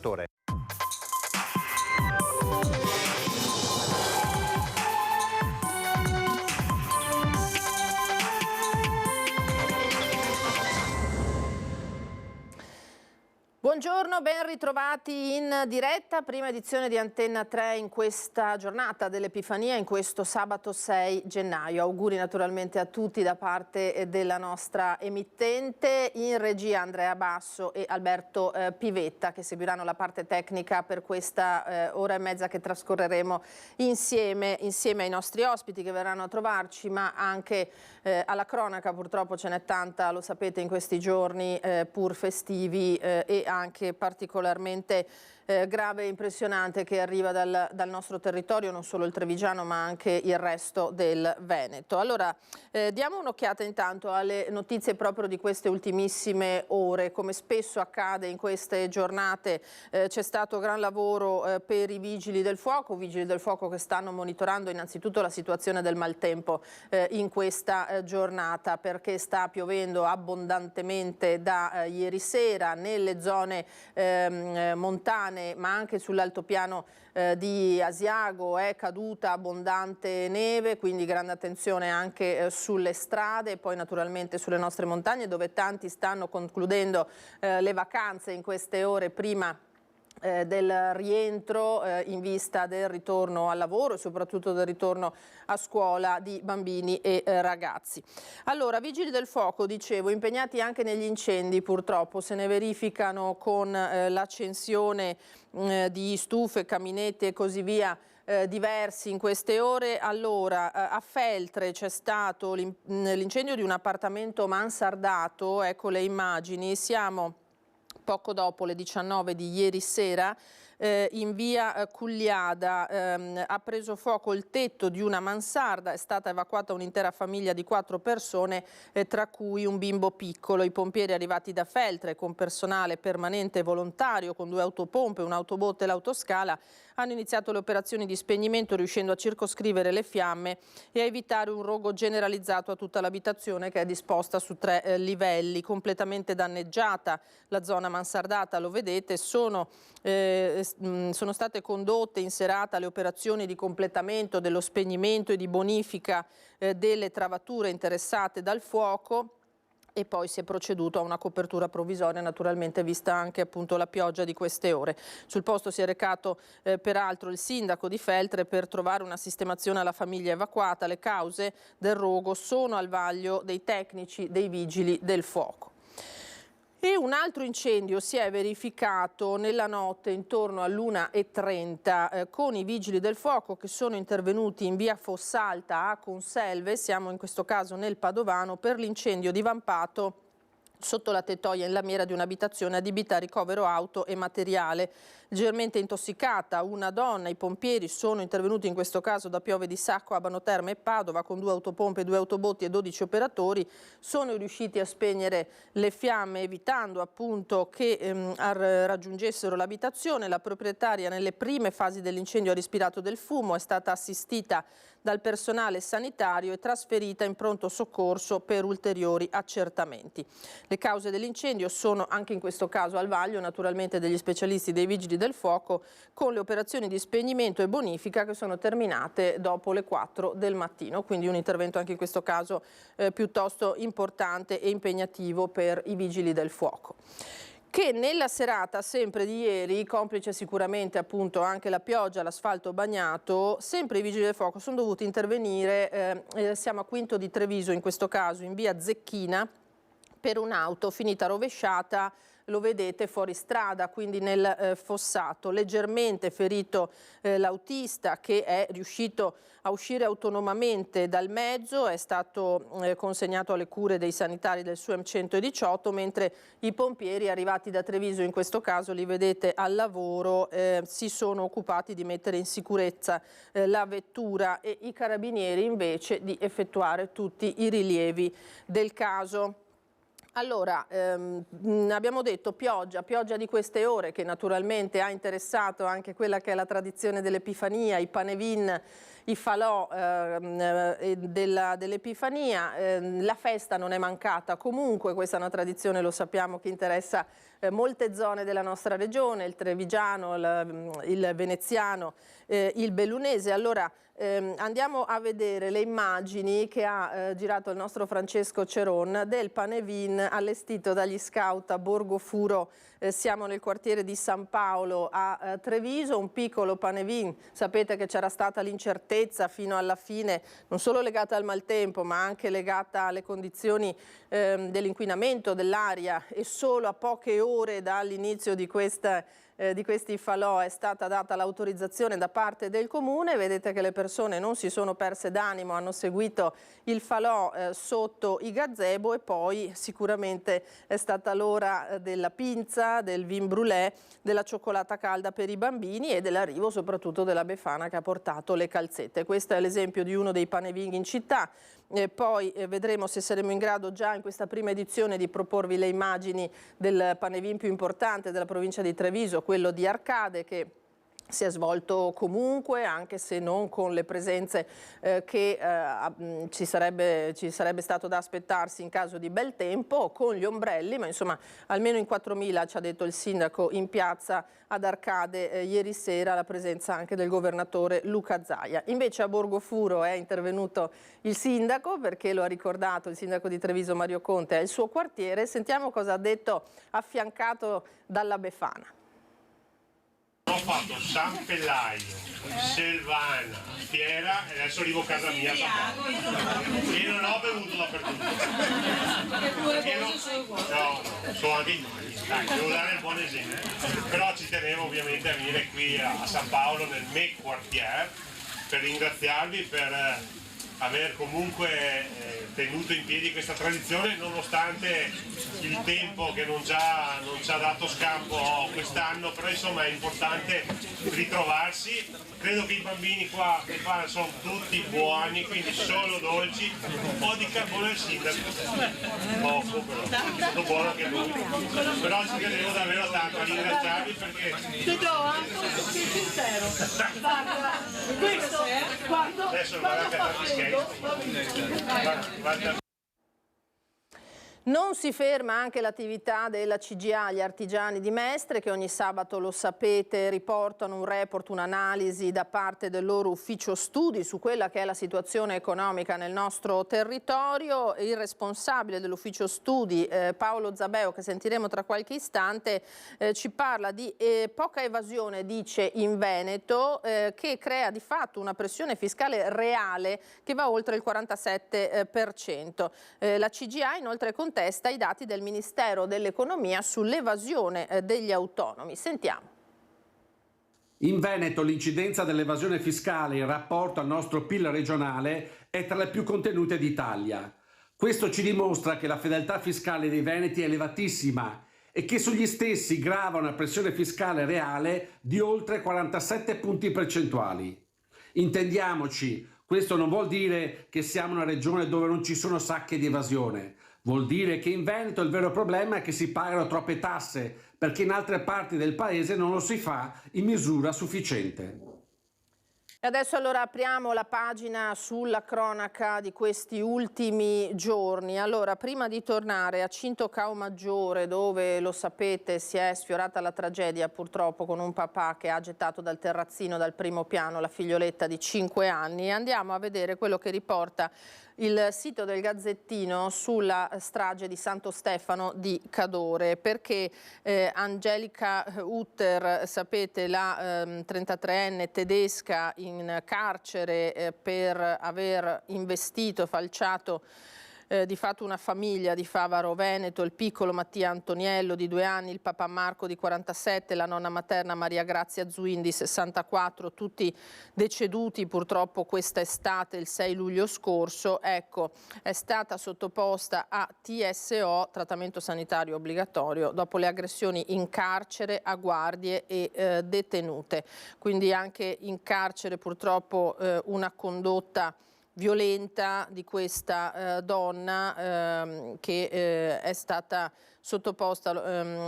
Dottore. Buongiorno, ben ritrovati in diretta, prima edizione di Antenna 3 in questa giornata dell'Epifania, in questo sabato 6 gennaio. Auguri naturalmente a tutti da parte della nostra emittente, in regia Andrea Basso e Alberto Pivetta, che seguiranno la parte tecnica per questa ora e mezza che trascorreremo insieme ai nostri ospiti che verranno a trovarci, ma anche alla cronaca. Purtroppo ce n'è tanta, lo sapete, in questi giorni pur festivi e anche particolarmente grave e impressionante, che arriva dal nostro territorio, non solo il trevigiano ma anche il resto del Veneto. Allora diamo un'occhiata intanto alle notizie proprio di queste ultimissime ore. Come spesso accade in queste giornate c'è stato gran lavoro per i vigili del fuoco che stanno monitorando innanzitutto la situazione del maltempo in questa giornata, perché sta piovendo abbondantemente da ieri sera nelle zone montane, ma anche sull'altopiano di Asiago è caduta abbondante neve, quindi grande attenzione anche sulle strade e poi naturalmente sulle nostre montagne, dove tanti stanno concludendo le vacanze in queste ore prima del rientro in vista del ritorno al lavoro e soprattutto del ritorno a scuola di bambini e ragazzi. Allora, vigili del fuoco, dicevo, impegnati anche negli incendi, purtroppo se ne verificano con l'accensione di stufe, caminette e così via diversi in queste ore. Allora, a Feltre c'è stato l'incendio di un appartamento mansardato, ecco le immagini, siamo poco dopo le 19 di ieri sera. In via Cugliada ha preso fuoco il tetto di una mansarda, è stata evacuata un'intera famiglia di 4 persone, tra cui un bimbo piccolo. I pompieri arrivati da Feltre con personale permanente e volontario, con 2 autopompe, un'autobotte e l'autoscala, hanno iniziato le operazioni di spegnimento, riuscendo a circoscrivere le fiamme e a evitare un rogo generalizzato a tutta l'abitazione, che è disposta su 3 livelli. Completamente danneggiata la zona mansardata, lo vedete, sono state condotte in serata le operazioni di completamento dello spegnimento e di bonifica delle travature interessate dal fuoco, e poi si è proceduto a una copertura provvisoria, naturalmente vista anche appunto la pioggia di queste ore. Sul posto si è recato peraltro il sindaco di Feltre per trovare una sistemazione alla famiglia evacuata. Le cause del rogo sono al vaglio dei tecnici dei vigili del fuoco. E un altro incendio si è verificato nella notte intorno all'1:30 con i vigili del fuoco che sono intervenuti in via Fossalta a Conselve, siamo in questo caso nel Padovano, per l'incendio divampato sotto la tettoia in lamiera di un'abitazione adibita a ricovero auto e materiale. Leggermente intossicata una donna, i pompieri sono intervenuti in questo caso da Piove di Sacco, Abano Terme e Padova con 2 autopompe, 2 autobotti e 12 operatori. Sono riusciti a spegnere le fiamme evitando appunto che raggiungessero l'abitazione. La proprietaria nelle prime fasi dell'incendio ha respirato del fumo, è stata assistita dal personale sanitario e trasferita in pronto soccorso per ulteriori accertamenti. Le cause dell'incendio sono anche in questo caso al vaglio naturalmente degli specialisti dei vigili del fuoco, con le operazioni di spegnimento e bonifica che sono terminate dopo le 4 del mattino, quindi un intervento anche in questo caso piuttosto importante e impegnativo per i vigili del fuoco. Che nella serata sempre di ieri, complice sicuramente appunto anche la pioggia, l'asfalto bagnato, sempre i vigili del fuoco sono dovuti intervenire, siamo a Quinto di Treviso in questo caso, in via Zecchina, per un'auto finita rovesciata, lo vedete, fuori strada, quindi nel fossato. Leggermente ferito l'autista, che è riuscito a uscire autonomamente dal mezzo, è stato consegnato alle cure dei sanitari del SUEM 118, mentre i pompieri arrivati da Treviso, in questo caso li vedete al lavoro, si sono occupati di mettere in sicurezza la vettura, e i carabinieri invece di effettuare tutti i rilievi del caso. Allora, abbiamo detto pioggia di queste ore, che naturalmente ha interessato anche quella che è la tradizione dell'Epifania, i panevin, i falò dell'Epifania. La festa non è mancata, comunque questa è una tradizione, lo sappiamo, che interessa molte zone della nostra regione, il trevigiano, il veneziano, il bellunese. Allora andiamo a vedere le immagini che ha girato il nostro Francesco Ceron del Panevin allestito dagli scout a Borgo Furo. Siamo nel quartiere di San Paolo a Treviso, un piccolo Panevin. Sapete che c'era stata l'incertezza fino alla fine, non solo legata al maltempo, ma anche legata alle condizioni dell'inquinamento dell'aria, e solo a poche ore dall'inizio di questi falò è stata data l'autorizzazione da parte del comune. Vedete che le persone non si sono perse d'animo, hanno seguito il falò sotto i gazebo, e poi sicuramente è stata l'ora della pinza, del vin brûlé, della cioccolata calda per i bambini e dell'arrivo soprattutto della Befana che ha portato le calzette. Questo è l'esempio di uno dei Panevin in città. Poi vedremo se saremo in grado già in questa prima edizione di proporvi le immagini del Panevin più importante della provincia di Treviso, quello di Arcade, che si è svolto comunque, anche se non con le presenze che ci sarebbe stato da aspettarsi in caso di bel tempo, con gli ombrelli, ma insomma almeno in 4.000, ci ha detto il sindaco, in piazza ad Arcade ieri sera, la presenza anche del governatore Luca Zaia. Invece a Borgo Furo è intervenuto il sindaco, perché lo ha ricordato il sindaco di Treviso Mario Conte, è il suo quartiere. Sentiamo cosa ha detto affiancato dalla Befana. Ho fatto San Pellaio, Selvana, Fiera e adesso arrivo a casa mia a San Paolo. E non ho bevuto dappertutto. No, sono anche in dai, devo dare il buon esempio. Però ci tenevo ovviamente a venire qui a San Paolo nel mio quartiere per ringraziarvi per aver comunque tenuto in piedi questa tradizione, nonostante il tempo che non ci ha dato scampo quest'anno, però insomma è importante ritrovarsi. Credo che i bambini qua sono tutti buoni, quindi solo dolci. Un po' di carbone al sindaco, poco però, è stato buono anche lui. Però ci tenevo davvero tanto a ringraziarvi perché... Ti do anche un sincero. Guarda, questo, quando fa freddo, Non si ferma anche l'attività della CGA, gli artigiani di Mestre, che ogni sabato, lo sapete, riportano un report, un'analisi da parte del loro ufficio studi su quella che è la situazione economica nel nostro territorio. Il responsabile dell'ufficio studi, Paolo Zabeo, che sentiremo tra qualche istante, ci parla di poca evasione, dice, in Veneto, che crea di fatto una pressione fiscale reale che va oltre il 47%. La CGA inoltre contesta i dati del Ministero dell'Economia sull'evasione degli autonomi. Sentiamo. In Veneto l'incidenza dell'evasione fiscale in rapporto al nostro PIL regionale è tra le più contenute d'Italia. Questo ci dimostra che la fedeltà fiscale dei veneti è elevatissima e che sugli stessi grava una pressione fiscale reale di oltre 47 punti percentuali. Intendiamoci, questo non vuol dire che siamo una regione dove non ci sono sacche di evasione. Vuol dire che in Veneto il vero problema è che si pagano troppe tasse, perché in altre parti del paese non lo si fa in misura sufficiente. E adesso allora apriamo la pagina sulla cronaca di questi ultimi giorni. Allora, prima di tornare a Cinto Caomaggiore, dove, lo sapete, si è sfiorata la tragedia purtroppo con un papà che ha gettato dal terrazzino, dal primo piano, la figlioletta di 5 anni, andiamo a vedere quello che riporta il sito del Gazzettino sulla strage di Santo Stefano di Cadore, perché Angelica Utter, sapete, la 33enne tedesca in carcere per aver investito, falciato di fatto una famiglia di Favaro Veneto, il piccolo Mattia Antoniello di 2 anni, il papà Marco di 47, la nonna materna Maria Grazia Zuin di 64, tutti deceduti purtroppo questa estate, il 6 luglio scorso. Ecco, è stata sottoposta a TSO, trattamento sanitario obbligatorio, dopo le aggressioni in carcere a guardie e detenute. Quindi anche in carcere purtroppo una condotta violenta di questa donna che è stata sottoposta,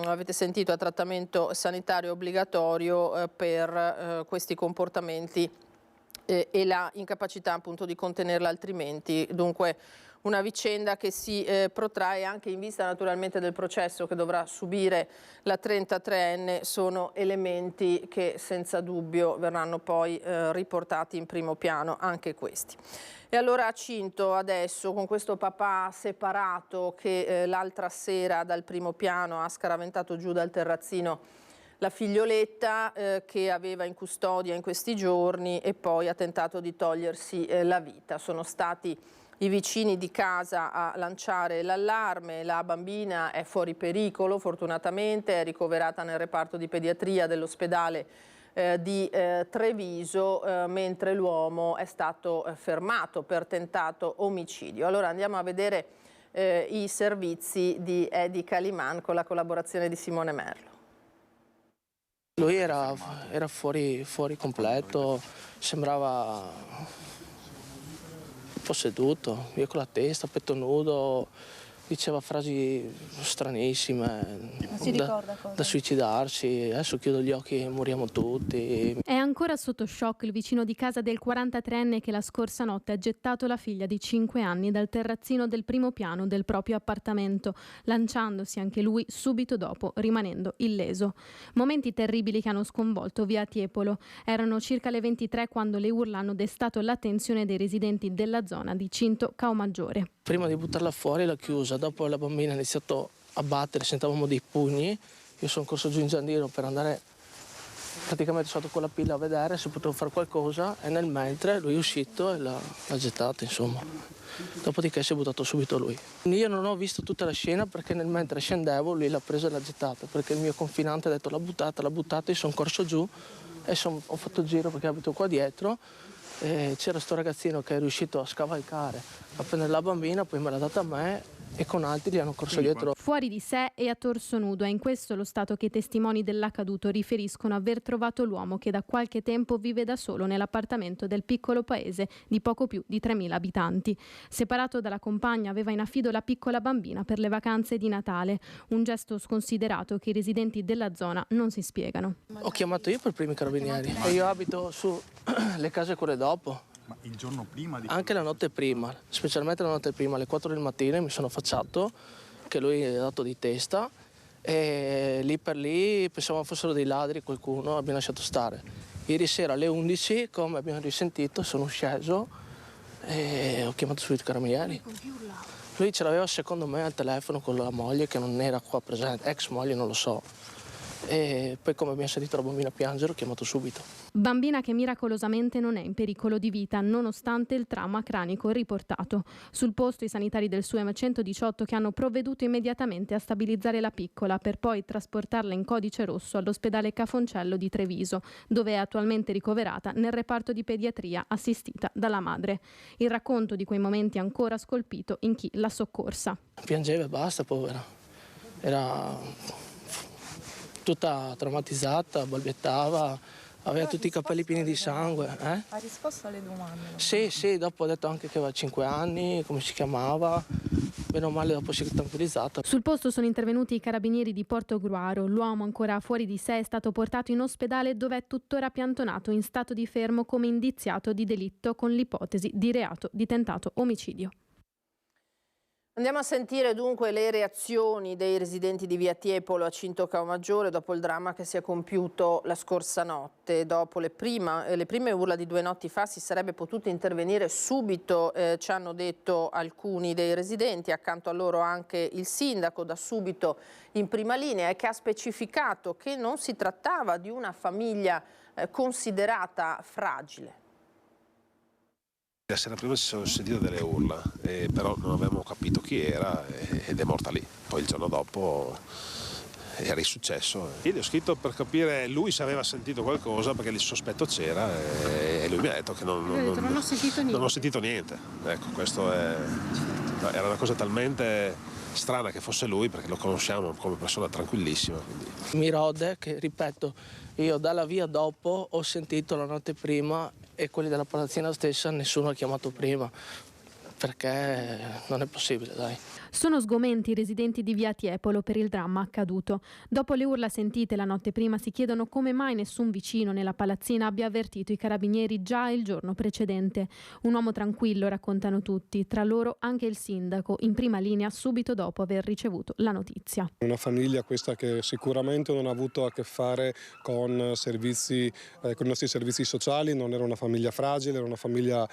avete sentito, a trattamento sanitario obbligatorio per questi comportamenti e la incapacità appunto di contenerla altrimenti. Dunque una vicenda che si protrae anche in vista naturalmente del processo che dovrà subire la 33enne. Sono elementi che senza dubbio verranno poi riportati in primo piano anche questi. E allora a Cinto adesso, con questo papà separato che l'altra sera dal primo piano ha scaraventato giù dal terrazzino la figlioletta che aveva in custodia in questi giorni e poi ha tentato di togliersi la vita. Sono stati i vicini di casa a lanciare l'allarme. La bambina è fuori pericolo, fortunatamente, è ricoverata nel reparto di pediatria dell'ospedale di Treviso, mentre l'uomo è stato fermato per tentato omicidio. Allora andiamo a vedere i servizi di Edi Caliman con la collaborazione di Simone Merlo. Lui era fuori completo, sembrava posseduto, io con la testa, petto nudo, diceva frasi stranissime, da suicidarsi, adesso chiudo gli occhi e moriamo tutti. È ancora sotto shock il vicino di casa del 43enne che la scorsa notte ha gettato la figlia di 5 anni dal terrazzino del primo piano del proprio appartamento, lanciandosi anche lui subito dopo, rimanendo illeso. Momenti terribili che hanno sconvolto via Tiepolo. Erano circa le 23 quando le urla hanno destato l'attenzione dei residenti della zona di Cinto Caomaggiore. Prima di buttarla fuori l'ha chiusa, dopo la bambina ha iniziato a battere, sentavamo dei pugni, io sono corso giù in giardino per andare praticamente sotto quella pila a vedere se potevo fare qualcosa e nel mentre lui è uscito e l'ha gettata, insomma. Dopodiché si è buttato subito lui. Io non ho visto tutta la scena perché nel mentre scendevo lui l'ha presa e l'ha gettata, perché il mio confinante ha detto l'ha buttata, io sono corso giù e ho fatto il giro perché abito qua dietro. C'era sto ragazzino che è riuscito a scavalcare, a prendere la bambina, poi me l'ha data a me e con altri gli hanno corso dietro. Fuori di sé e a torso nudo, è in questo lo stato che i testimoni dell'accaduto riferiscono aver trovato l'uomo che da qualche tempo vive da solo nell'appartamento del piccolo paese di poco più di 3.000 abitanti. Separato dalla compagna aveva in affido la piccola bambina per le vacanze di Natale, un gesto sconsiderato che i residenti della zona non si spiegano. Ho chiamato io per primi carabinieri e io abito su le case quelle dopo. Ma il giorno prima? Anche la notte prima, specialmente la notte prima, alle 4 del mattino mi sono affacciato che lui è dato di testa e lì per lì pensavamo fossero dei ladri, qualcuno, abbiamo lasciato stare. Ieri sera alle 11, come abbiamo risentito, sono sceso e ho chiamato subito i carabinieri. Lui ce l'aveva secondo me al telefono con la moglie che non era qua presente, ex moglie non lo so. E poi come abbiamo sentito la bambina piangere ho chiamato subito. Bambina che miracolosamente non è in pericolo di vita nonostante il trauma cranico riportato. Sul posto i sanitari del SUEM 118 che hanno provveduto immediatamente a stabilizzare la piccola per poi trasportarla in codice rosso all'ospedale Cafoncello di Treviso, dove è attualmente ricoverata nel reparto di pediatria assistita dalla madre. Il racconto di quei momenti ancora scolpito in chi l'ha soccorsa. Piangeva e basta, povera. Era tutta traumatizzata, balbettava, aveva tutti i capelli pieni di sangue. Ha risposto alle domande? Sì, dopo ha detto anche che aveva 5 anni, come si chiamava, bene o male dopo si è tranquillizzata. Sul posto sono intervenuti i carabinieri di Portogruaro. L'uomo ancora fuori di sé è stato portato in ospedale dove è tuttora piantonato in stato di fermo come indiziato di delitto con l'ipotesi di reato di tentato omicidio. Andiamo a sentire dunque le reazioni dei residenti di via Tiepolo a Cinto Caomaggiore dopo il dramma che si è compiuto la scorsa notte. Dopo le prime urla di 2 notti fa si sarebbe potuto intervenire subito, ci hanno detto alcuni dei residenti, accanto a loro anche il sindaco da subito in prima linea, e che ha specificato che non si trattava di una famiglia considerata fragile. La sera prima ci sono sentite delle urla, però non avevamo capito chi era ed è morta lì. Poi il giorno dopo è risuccesso. Io gli ho scritto per capire lui se aveva sentito qualcosa perché il sospetto c'era e lui mi ha detto che non ho sentito niente. Ecco, questo era una cosa talmente strana che fosse lui perché lo conosciamo come persona tranquillissima. Quindi. Mi rode che, ripeto, io dalla via dopo ho sentito la notte prima e quelli della palazzina stessa nessuno ha chiamato prima, perché non è possibile, dai. Sono sgomenti i residenti di via Tiepolo per il dramma accaduto. Dopo le urla sentite la notte prima si chiedono come mai nessun vicino nella palazzina abbia avvertito i carabinieri già il giorno precedente. Un uomo tranquillo, raccontano tutti, tra loro anche il sindaco, in prima linea subito dopo aver ricevuto la notizia. Una famiglia questa che sicuramente non ha avuto a che fare con i nostri servizi sociali, non era una famiglia fragile, era una famiglia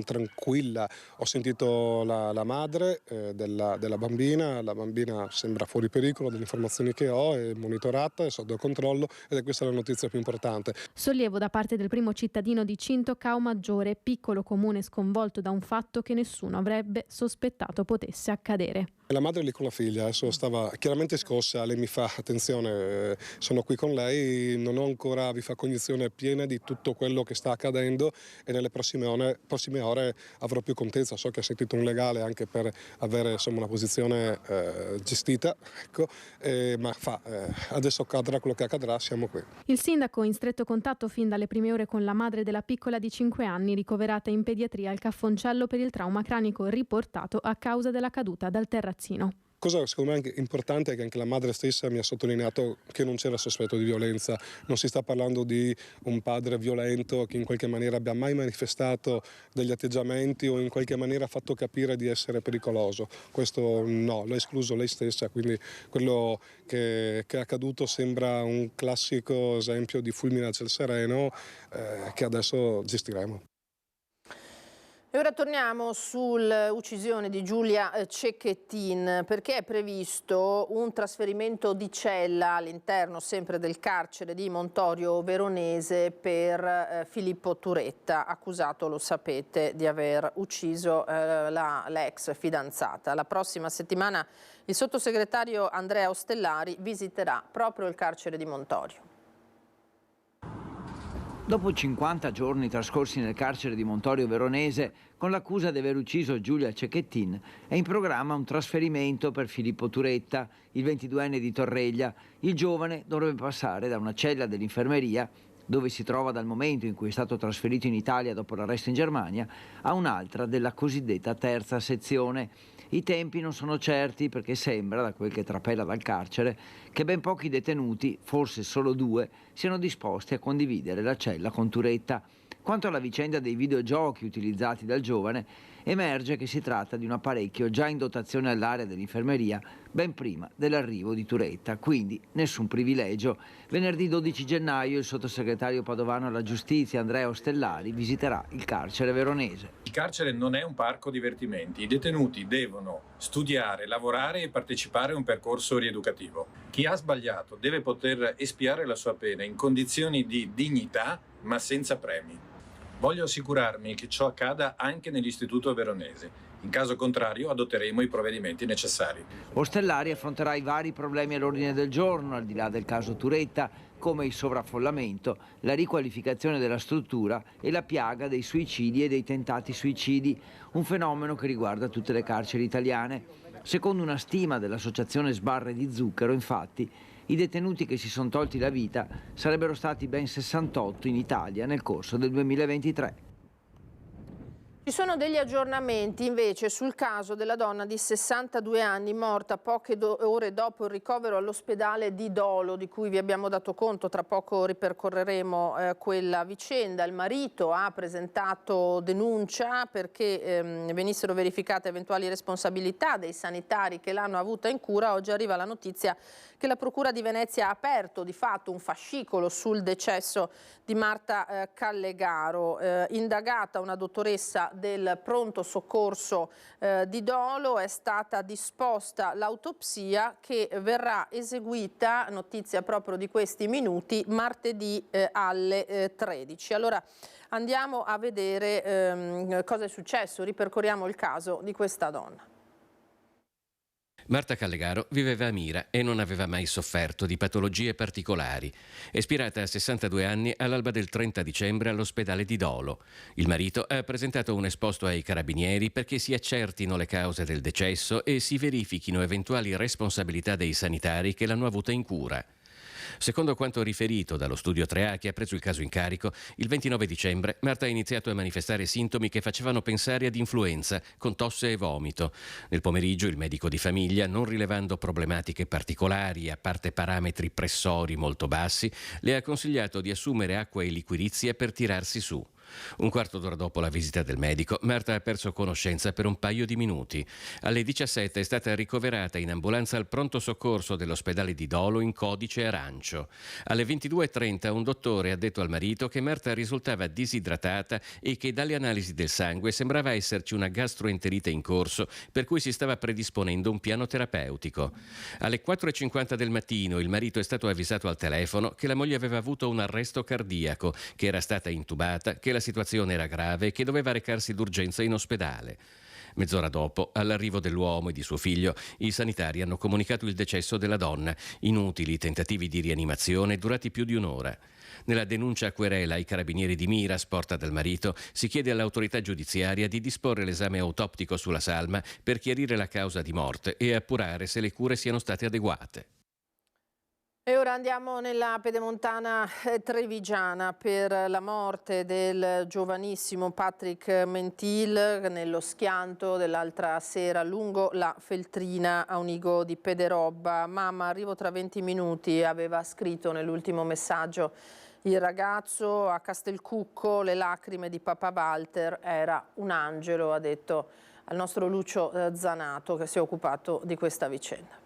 tranquilla. Ho sentito la madre della bambina, la bambina sembra fuori pericolo, delle informazioni che ho, è monitorata, è sotto controllo ed è questa la notizia più importante. Sollievo da parte del primo cittadino di Cinto Cao Maggiore, piccolo comune sconvolto da un fatto che nessuno avrebbe sospettato potesse accadere. La madre è lì con la figlia, adesso stava chiaramente scossa, lei mi fa attenzione, sono qui con lei, non ho ancora, vi fa cognizione piena di tutto quello che sta accadendo e nelle prossime ore avrò più contezza, so che ha sentito un legale anche per avere insomma, una posizione gestita, ecco, ma adesso accadrà quello che accadrà, siamo qui. Il sindaco in stretto contatto fin dalle prime ore con la madre della piccola di 5 anni ricoverata in pediatria al Caffoncello per il trauma cranico riportato a causa della caduta dal terrazzino. Cosa secondo me anche importante è che anche la madre stessa mi ha sottolineato che non c'era sospetto di violenza, non si sta parlando di un padre violento che in qualche maniera abbia mai manifestato degli atteggiamenti o in qualche maniera ha fatto capire di essere pericoloso. Questo no, l'ha escluso lei stessa, quindi quello che è accaduto sembra un classico esempio di fulmine a ciel sereno che adesso gestiremo. E ora torniamo sull'uccisione di Giulia Cecchettin, perché è previsto un trasferimento di cella all'interno sempre del carcere di Montorio Veronese per Filippo Turetta, accusato, lo sapete, di aver ucciso l'ex fidanzata. La prossima settimana il sottosegretario Andrea Ostellari visiterà proprio il carcere di Montorio. Dopo 50 giorni trascorsi nel carcere di Montorio Veronese, con l'accusa di aver ucciso Giulia Cecchettin, è in programma un trasferimento per Filippo Turetta, il 22enne di Torreglia. Il giovane dovrebbe passare da una cella dell'infermeria, dove si trova dal momento in cui è stato trasferito in Italia dopo l'arresto in Germania, a un'altra della cosiddetta terza sezione. I tempi non sono certi perché sembra, da quel che trapela dal carcere, che ben pochi detenuti, forse solo 2, siano disposti a condividere la cella con Turetta. Quanto alla vicenda dei videogiochi utilizzati dal giovane, emerge che si tratta di un apparecchio già in dotazione all'area dell'infermeria ben prima dell'arrivo di Turetta, quindi nessun privilegio. Venerdì 12 gennaio il sottosegretario padovano alla giustizia Andrea Ostellari visiterà il carcere veronese. Il carcere non è un parco divertimenti, i detenuti devono studiare, lavorare e partecipare a un percorso rieducativo. Chi ha sbagliato deve poter espiare la sua pena in condizioni di dignità ma senza premi. Voglio assicurarmi che ciò accada anche nell'istituto veronese. In caso contrario adotteremo i provvedimenti necessari. Ostellari affronterà i vari problemi all'ordine del giorno, al di là del caso Turetta, come il sovraffollamento, la riqualificazione della struttura e la piaga dei suicidi e dei tentati suicidi, un fenomeno che riguarda tutte le carceri italiane. Secondo una stima dell'associazione Sbarre di Zucchero, infatti, i detenuti che si sono tolti la vita sarebbero stati ben 68 in Italia nel corso del 2023. Ci sono degli aggiornamenti invece sul caso della donna di 62 anni morta poche ore dopo il ricovero all'ospedale di Dolo, di cui vi abbiamo dato conto. Tra poco ripercorreremo quella vicenda. Il marito ha presentato denuncia perché venissero verificate eventuali responsabilità dei sanitari che l'hanno avuta in cura. Oggi arriva la notizia che la Procura di Venezia ha aperto di fatto un fascicolo sul decesso di Marta Callegaro, indagata una dottoressa del pronto soccorso di Dolo. È stata disposta l'autopsia che verrà eseguita, notizia proprio di questi minuti, martedì alle 13. Allora andiamo a vedere cosa è successo, ripercorriamo il caso di questa donna. Marta Callegaro viveva a Mira e non aveva mai sofferto di patologie particolari. È spirata a 62 anni all'alba del 30 dicembre all'ospedale di Dolo. Il marito ha presentato un esposto ai carabinieri perché si accertino le cause del decesso e si verifichino eventuali responsabilità dei sanitari che l'hanno avuta in cura. Secondo quanto riferito dallo studio 3A che ha preso il caso in carico, il 29 dicembre Marta ha iniziato a manifestare sintomi che facevano pensare ad influenza, con tosse e vomito. Nel pomeriggio il medico di famiglia, non rilevando problematiche particolari, a parte parametri pressori molto bassi, le ha consigliato di assumere acqua e liquirizia per tirarsi su. Un quarto d'ora dopo la visita del medico, Marta ha perso conoscenza per un paio di minuti. Alle 17 è stata ricoverata in ambulanza al pronto soccorso dell'ospedale di Dolo in codice arancio. Alle 22:30 un dottore ha detto al marito che Marta risultava disidratata e che dalle analisi del sangue sembrava esserci una gastroenterite in corso, per cui si stava predisponendo un piano terapeutico. Alle 4:50 del mattino il marito è stato avvisato al telefono che la moglie aveva avuto un arresto cardiaco, che era stata intubata, che la situazione era grave e che doveva recarsi d'urgenza in ospedale. Mezz'ora dopo, all'arrivo dell'uomo e di suo figlio, i sanitari hanno comunicato il decesso della donna. Inutili tentativi di rianimazione durati più di un'ora. Nella denuncia a querela ai carabinieri di Mira, sporta dal marito, si chiede all'autorità giudiziaria di disporre l'esame autoptico sulla salma per chiarire la causa di morte e appurare se le cure siano state adeguate. E ora andiamo nella pedemontana trevigiana per la morte del giovanissimo Patrick Mentil nello schianto dell'altra sera lungo la Feltrina a Unigo di Pederobba. Mamma, arrivo tra 20 minuti, aveva scritto nell'ultimo messaggio il ragazzo a Castelcucco, le lacrime di papà Walter, era un angelo, ha detto al nostro Lucio Zanato che si è occupato di questa vicenda.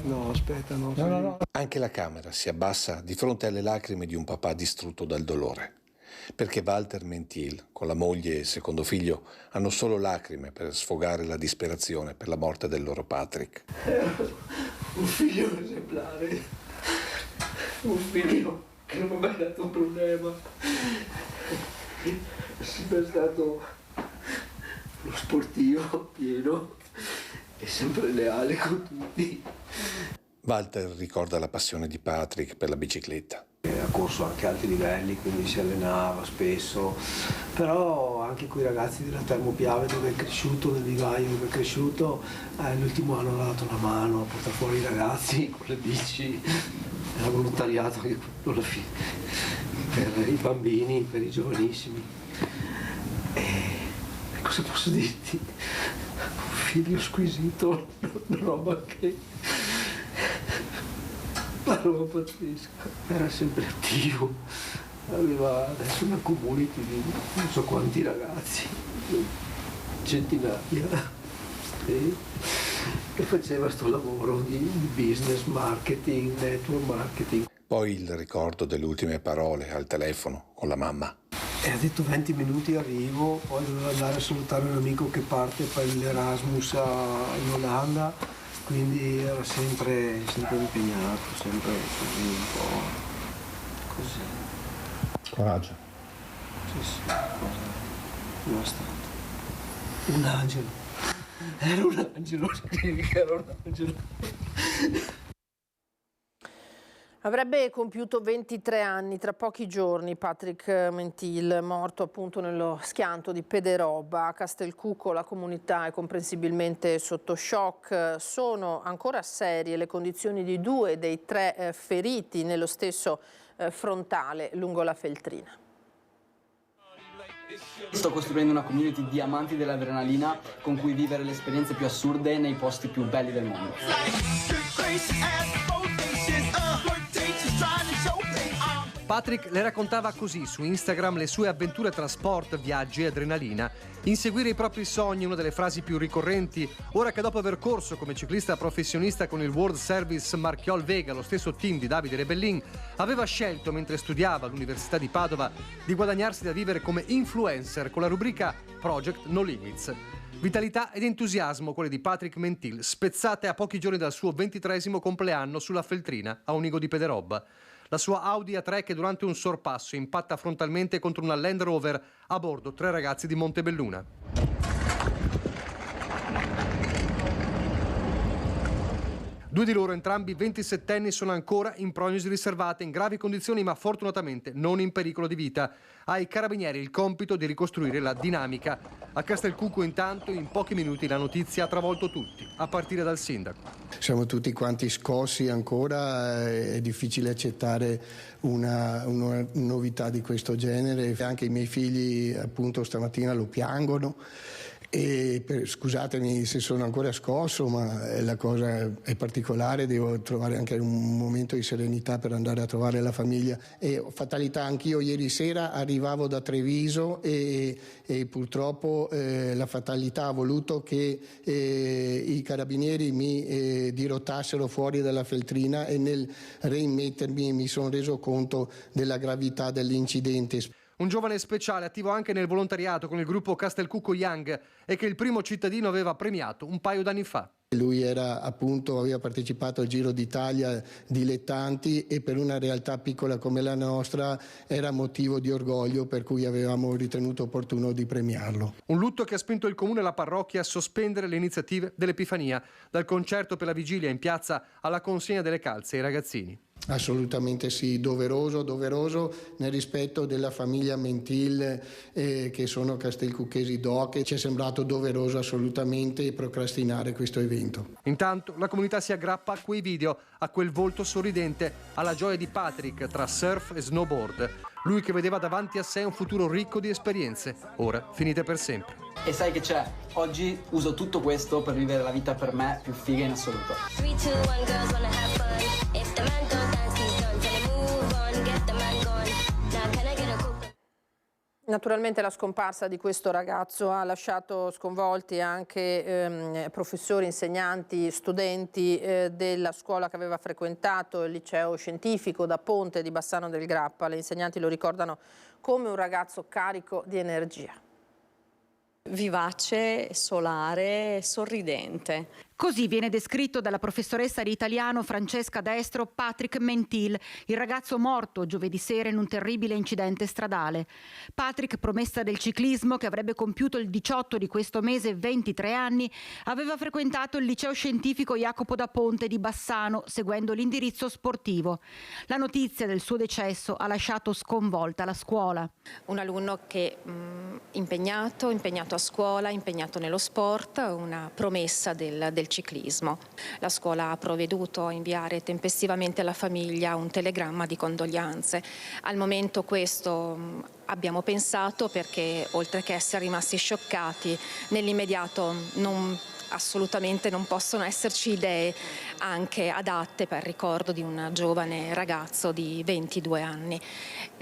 No, aspetta, no. No. Anche la camera si abbassa di fronte alle lacrime di un papà distrutto dal dolore. Perché Walter Mentil, con la moglie e il secondo figlio, hanno solo lacrime per sfogare la disperazione per la morte del loro Patrick. Un figlio esemplare, un figlio che non mi ha mai dato un problema. È sempre stato lo sportivo pieno e sempre leale con tutti. Walter ricorda la passione di Patrick per la bicicletta. Ha corso anche a alti livelli, quindi si allenava spesso, però anche con i ragazzi della Termopiave dove è cresciuto, del vivaio dove è cresciuto, l'ultimo anno ha dato una mano a portare fuori i ragazzi con le bici, era volontariato anche alla fine, per i bambini, per i giovanissimi. E cosa posso dirti? Un figlio squisito, una roba che... una roba pazzesca. Era sempre attivo, aveva adesso una community di non so quanti ragazzi, centinaia, e faceva sto lavoro di business marketing, network marketing. Poi il ricordo delle ultime parole al telefono con la mamma. E ha detto 20 minuti arrivo, poi doveva andare a salutare un amico che parte per l'Erasmus in Olanda, quindi era sempre impegnato, sempre così un po' così. Coraggio. Sì, basta. Un angelo. Era un angelo, era un angelo. Avrebbe compiuto 23 anni tra pochi giorni Patrick Mentil, morto appunto nello schianto di Pederobba a Castelcucco. La comunità è comprensibilmente sotto shock. Sono ancora serie le condizioni di 2 dei 3 feriti nello stesso frontale lungo la Feltrina. Sto costruendo una community di amanti dell'adrenalina con cui vivere le esperienze più assurde nei posti più belli del mondo. Patrick le raccontava così su Instagram le sue avventure tra sport, viaggi e adrenalina. Inseguire i propri sogni è una delle frasi più ricorrenti, ora che dopo aver corso come ciclista professionista con il World Service Marchiol Vega, lo stesso team di Davide Rebellin, aveva scelto, mentre studiava all'Università di Padova, di guadagnarsi da vivere come influencer con la rubrica Project No Limits. Vitalità ed entusiasmo, quelle di Patrick Mentil, spezzate a pochi giorni dal suo 23° compleanno sulla Feltrina a Unigo di Pederobba. La sua Audi A3 che durante un sorpasso impatta frontalmente contro una Land Rover, a bordo 3 ragazzi di Montebelluna. Due di loro, entrambi 27enni, sono ancora in prognosi riservata, in gravi condizioni ma fortunatamente non in pericolo di vita. Ai carabinieri il compito di ricostruire la dinamica. A Castelcucco intanto in pochi minuti la notizia ha travolto tutti, a partire dal sindaco. Siamo tutti quanti scossi ancora, è difficile accettare una novità di questo genere. Anche i miei figli appunto stamattina lo piangono. Scusatemi se sono ancora scosso, ma la cosa è particolare, devo trovare anche un momento di serenità per andare a trovare la famiglia. E fatalità, anch'io ieri sera arrivavo da Treviso e purtroppo la fatalità ha voluto che i carabinieri mi dirottassero fuori dalla Feltrina e nel reimmettermi mi sono reso conto della gravità dell'incidente. Un giovane speciale attivo anche nel volontariato con il gruppo Castelcucco Young e che il primo cittadino aveva premiato un paio d'anni fa. Lui aveva partecipato al Giro d'Italia dilettanti e per una realtà piccola come la nostra era motivo di orgoglio, per cui avevamo ritenuto opportuno di premiarlo. Un lutto che ha spinto il comune e la parrocchia a sospendere le iniziative dell'Epifania, dal concerto per la vigilia in piazza alla consegna delle calze ai ragazzini. Assolutamente sì, doveroso nel rispetto della famiglia Mentil che sono castelcucchesi doc, e ci è sembrato doveroso assolutamente procrastinare questo evento. Intanto la comunità si aggrappa a quei video, a quel volto sorridente, alla gioia di Patrick tra surf e snowboard. Lui che vedeva davanti a sé un futuro ricco di esperienze, ora finite per sempre. E sai che c'è? Oggi uso tutto questo per vivere la vita per me più figa in assoluto. 3, 2, 1, girls wanna have fun. If the man don't dance, he's done. Tell him move on, get the man gone. Now can I get a cook? Naturalmente la scomparsa di questo ragazzo ha lasciato sconvolti anche professori, insegnanti, studenti della scuola che aveva frequentato, il liceo scientifico da Ponte di Bassano del Grappa. Le insegnanti lo ricordano come un ragazzo carico di energia. Vivace, solare, sorridente. Così viene descritto dalla professoressa di italiano Francesca Destro Patrick Mentil, il ragazzo morto giovedì sera in un terribile incidente stradale. Patrick, promessa del ciclismo, che avrebbe compiuto il 18 di questo mese 23 anni, aveva frequentato il liceo scientifico Jacopo da Ponte di Bassano, seguendo l'indirizzo sportivo. La notizia del suo decesso ha lasciato sconvolta la scuola. Un alunno che impegnato a scuola, impegnato nello sport, una promessa del ciclismo. La scuola ha provveduto a inviare tempestivamente alla famiglia un telegramma di condoglianze. Al momento questo abbiamo pensato, perché oltre che essere rimasti scioccati, nell'immediato assolutamente non possono esserci idee anche adatte per il ricordo di un giovane ragazzo di 22 anni.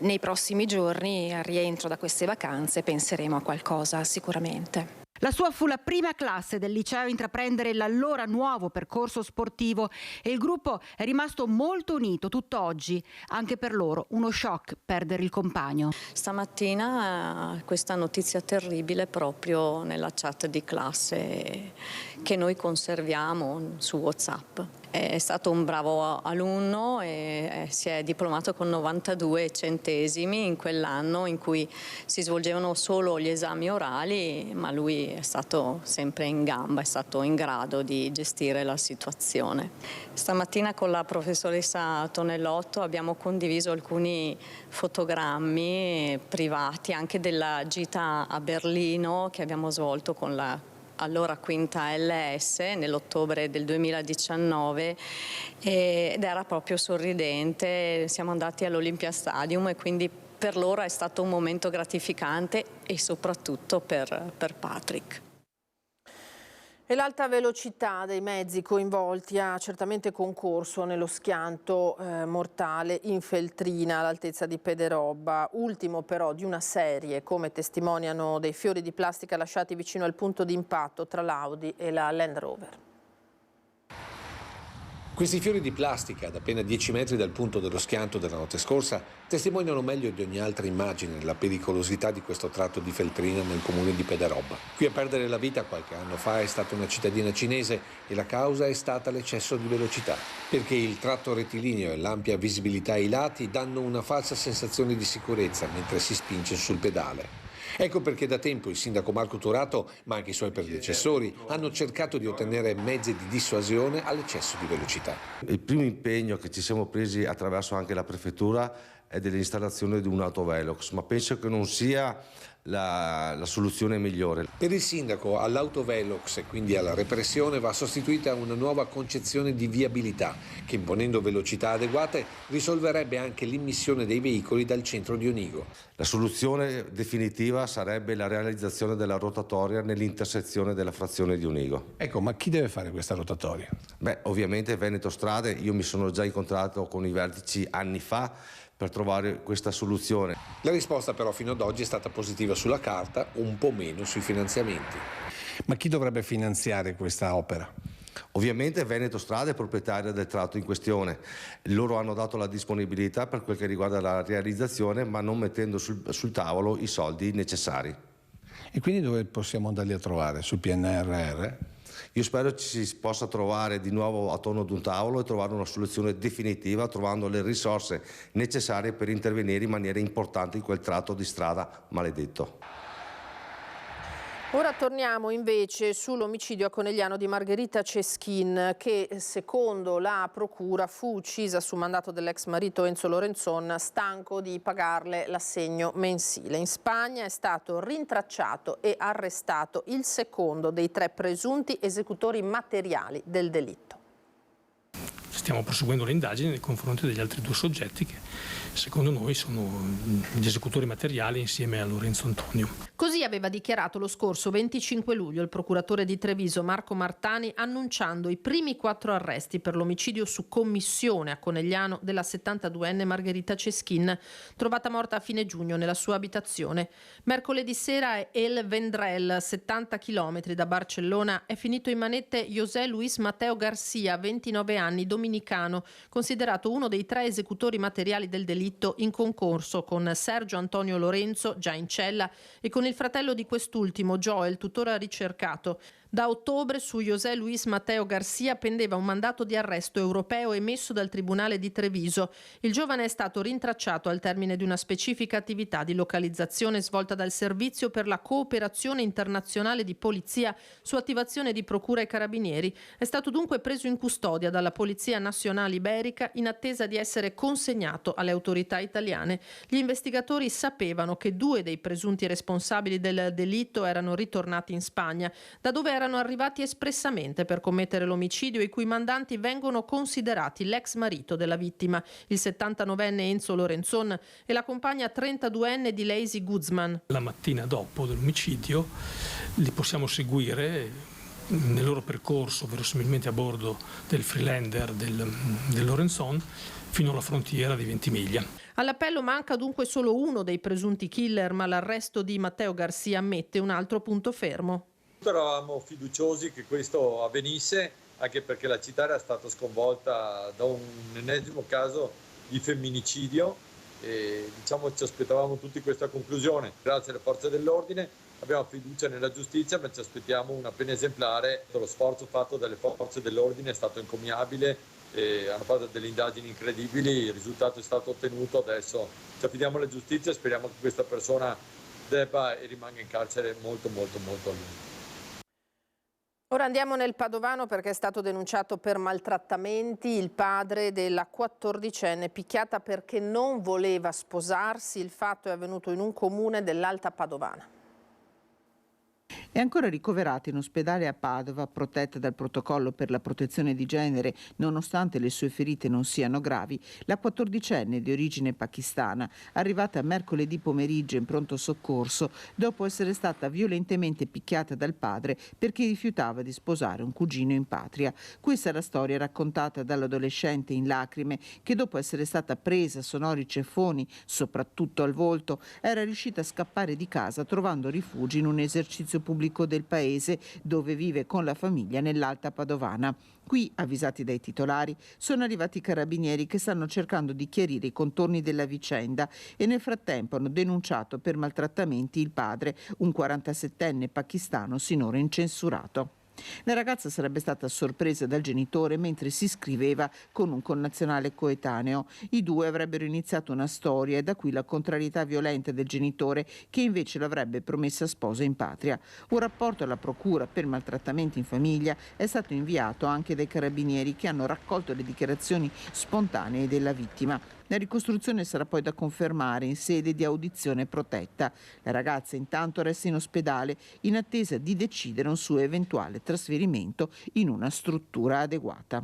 Nei prossimi giorni, al rientro da queste vacanze, penseremo a qualcosa sicuramente. La sua fu la prima classe del liceo a intraprendere l'allora nuovo percorso sportivo e il gruppo è rimasto molto unito tutt'oggi. Anche per loro uno shock perdere il compagno. Stamattina questa notizia terribile proprio nella chat di classe che noi conserviamo su WhatsApp. È stato un bravo alunno e si è diplomato con 92 centesimi in quell'anno in cui si svolgevano solo gli esami orali, ma lui è stato sempre in gamba, è stato in grado di gestire la situazione. Stamattina con la professoressa Tonellotto abbiamo condiviso alcuni fotogrammi privati anche della gita a Berlino che abbiamo svolto con la allora quinta LS nell'ottobre del 2019 ed era proprio sorridente. Siamo andati all'Olympia Stadium e quindi per loro è stato un momento gratificante e soprattutto per Patrick. E l'alta velocità dei mezzi coinvolti ha certamente concorso nello schianto mortale in Feltrina all'altezza di Pederobba, ultimo però di una serie, come testimoniano dei fiori di plastica lasciati vicino al punto di impatto tra l'Audi e la Land Rover. Questi fiori di plastica, ad appena 10 metri dal punto dello schianto della notte scorsa, testimoniano meglio di ogni altra immagine la pericolosità di questo tratto di Feltrina nel comune di Pederobba. Qui a perdere la vita qualche anno fa è stata una cittadina cinese e la causa è stata l'eccesso di velocità, perché il tratto rettilineo e l'ampia visibilità ai lati danno una falsa sensazione di sicurezza mentre si spinge sul pedale. Ecco perché da tempo il sindaco Marco Turato, ma anche i suoi predecessori, hanno cercato di ottenere mezzi di dissuasione all'eccesso di velocità. Il primo impegno che ci siamo presi attraverso anche la prefettura è dell'installazione di un autovelox, ma penso che non sia la soluzione migliore. Per il sindaco all'autovelox e quindi alla repressione va sostituita una nuova concezione di viabilità che, imponendo velocità adeguate, risolverebbe anche l'immissione dei veicoli dal centro di Onigo. La soluzione definitiva sarebbe la realizzazione della rotatoria nell'intersezione della frazione di Onigo. Ecco, ma chi deve fare questa rotatoria? Beh, ovviamente Veneto Strade, io mi sono già incontrato con i vertici anni fa per trovare questa soluzione. La risposta però fino ad oggi è stata positiva sulla carta, un po' meno sui finanziamenti. Ma chi dovrebbe finanziare questa opera? Ovviamente Veneto Strade è proprietaria del tratto in questione. Loro hanno dato la disponibilità per quel che riguarda la realizzazione, ma non mettendo sul tavolo i soldi necessari. E quindi dove possiamo andarli a trovare? Sul PNRR? Io spero ci si possa trovare di nuovo attorno ad un tavolo e trovare una soluzione definitiva, trovando le risorse necessarie per intervenire in maniera importante in quel tratto di strada maledetto. Ora torniamo invece sull'omicidio a Conegliano di Margherita Ceschin, che secondo la procura fu uccisa su mandato dell'ex marito Enzo Lorenzon, stanco di pagarle l'assegno mensile. In Spagna è stato rintracciato e arrestato il secondo dei 3 presunti esecutori materiali del delitto. Stiamo proseguendo le indagini nei confronti degli altri 2 soggetti che secondo noi sono gli esecutori materiali insieme a Lorenzo Antonio. Così aveva dichiarato lo scorso 25 luglio il procuratore di Treviso Marco Martani, annunciando i primi 4 arresti per l'omicidio su commissione a Conegliano della 72enne Margherita Ceschin, trovata morta a fine giugno nella sua abitazione. Mercoledì sera El Vendrell, 70 km da Barcellona, è finito in manette José Luis Mateo Garcia, 29 anni, dominicano, considerato uno dei 3 esecutori materiali del delitto, in concorso con Sergio Antonio Lorenzo, già in cella, e con il fratello di quest'ultimo, Joel, tuttora ricercato. Da ottobre su José Luis Mateo Garcia pendeva un mandato di arresto europeo emesso dal Tribunale di Treviso. Il giovane è stato rintracciato al termine di una specifica attività di localizzazione svolta dal Servizio per la Cooperazione Internazionale di Polizia su attivazione di Procura e Carabinieri. È stato dunque preso in custodia dalla Polizia Nazionale Iberica in attesa di essere consegnato alle autorità italiane. Gli investigatori sapevano che 2 dei presunti responsabili del delitto erano ritornati in Spagna, da dove erano arrivati espressamente per commettere l'omicidio, i cui mandanti vengono considerati l'ex marito della vittima, il 79enne Enzo Lorenzon, e la compagna 32enne di Lazy Guzman. La mattina dopo dell'omicidio li possiamo seguire nel loro percorso, verosimilmente a bordo del Freelander del Lorenzon, fino alla frontiera di Ventimiglia. All'appello manca dunque solo uno dei presunti killer, ma l'arresto di Matteo Garcia ammette un altro punto fermo. Eravamo fiduciosi che questo avvenisse, anche perché la città era stata sconvolta da un ennesimo caso di femminicidio e ci aspettavamo tutti questa conclusione. Grazie alle forze dell'ordine abbiamo fiducia nella giustizia, ma ci aspettiamo una pena esemplare. Lo sforzo fatto dalle forze dell'ordine è stato encomiabile, hanno fatto delle indagini incredibili, il risultato è stato ottenuto. Adesso ci affidiamo alla giustizia e speriamo che questa persona debba e rimanga in carcere molto a lungo. Ora andiamo nel Padovano perché è stato denunciato per maltrattamenti il padre della 14enne picchiata perché non voleva sposarsi. Il fatto è avvenuto in un comune dell'Alta Padovana. È ancora ricoverata in ospedale a Padova, protetta dal protocollo per la protezione di genere, nonostante le sue ferite non siano gravi, la 14enne di origine pakistana, arrivata mercoledì pomeriggio in pronto soccorso dopo essere stata violentemente picchiata dal padre perché rifiutava di sposare un cugino in patria. Questa è la storia raccontata dall'adolescente in lacrime che, dopo essere stata presa a sonori ceffoni, soprattutto al volto, era riuscita a scappare di casa trovando rifugio in un esercizio pubblico del paese dove vive con la famiglia nell'Alta Padovana. Qui, avvisati dai titolari, sono arrivati i carabinieri che stanno cercando di chiarire i contorni della vicenda e nel frattempo hanno denunciato per maltrattamenti il padre, un 47enne pakistano sinora incensurato. La ragazza sarebbe stata sorpresa dal genitore mentre si scriveva con un connazionale coetaneo. I due avrebbero iniziato una storia e da qui la contrarietà violenta del genitore che invece l'avrebbe promessa sposa in patria. Un rapporto alla procura per maltrattamenti in famiglia è stato inviato anche dai carabinieri che hanno raccolto le dichiarazioni spontanee della vittima. La ricostruzione sarà poi da confermare in sede di audizione protetta. La ragazza intanto resta in ospedale in attesa di decidere un suo eventuale trasferimento in una struttura adeguata.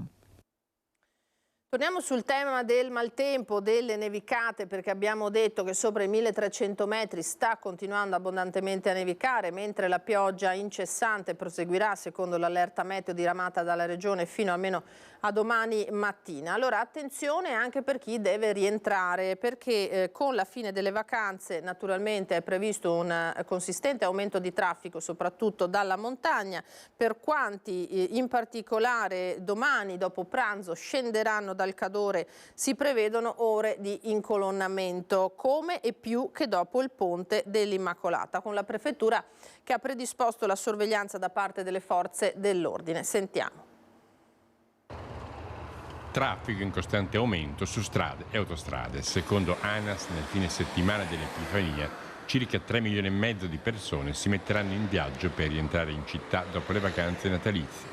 Torniamo sul tema del maltempo, delle nevicate, perché abbiamo detto che sopra i 1300 metri sta continuando abbondantemente a nevicare, mentre la pioggia incessante proseguirà secondo l'allerta meteo diramata dalla Regione fino almeno a domani mattina. Allora attenzione anche per chi deve rientrare, perché con la fine delle vacanze naturalmente è previsto un consistente aumento di traffico, soprattutto dalla montagna. Per quanti in particolare domani dopo pranzo scenderanno dal Cadore si prevedono ore di incolonnamento, come e più che dopo il ponte dell'Immacolata, con la prefettura che ha predisposto la sorveglianza da parte delle forze dell'ordine. Sentiamo. Traffico in costante aumento su strade e autostrade. Secondo ANAS, nel fine settimana dell'Epifania, circa 3,5 milioni di persone si metteranno in viaggio per rientrare in città dopo le vacanze natalizie.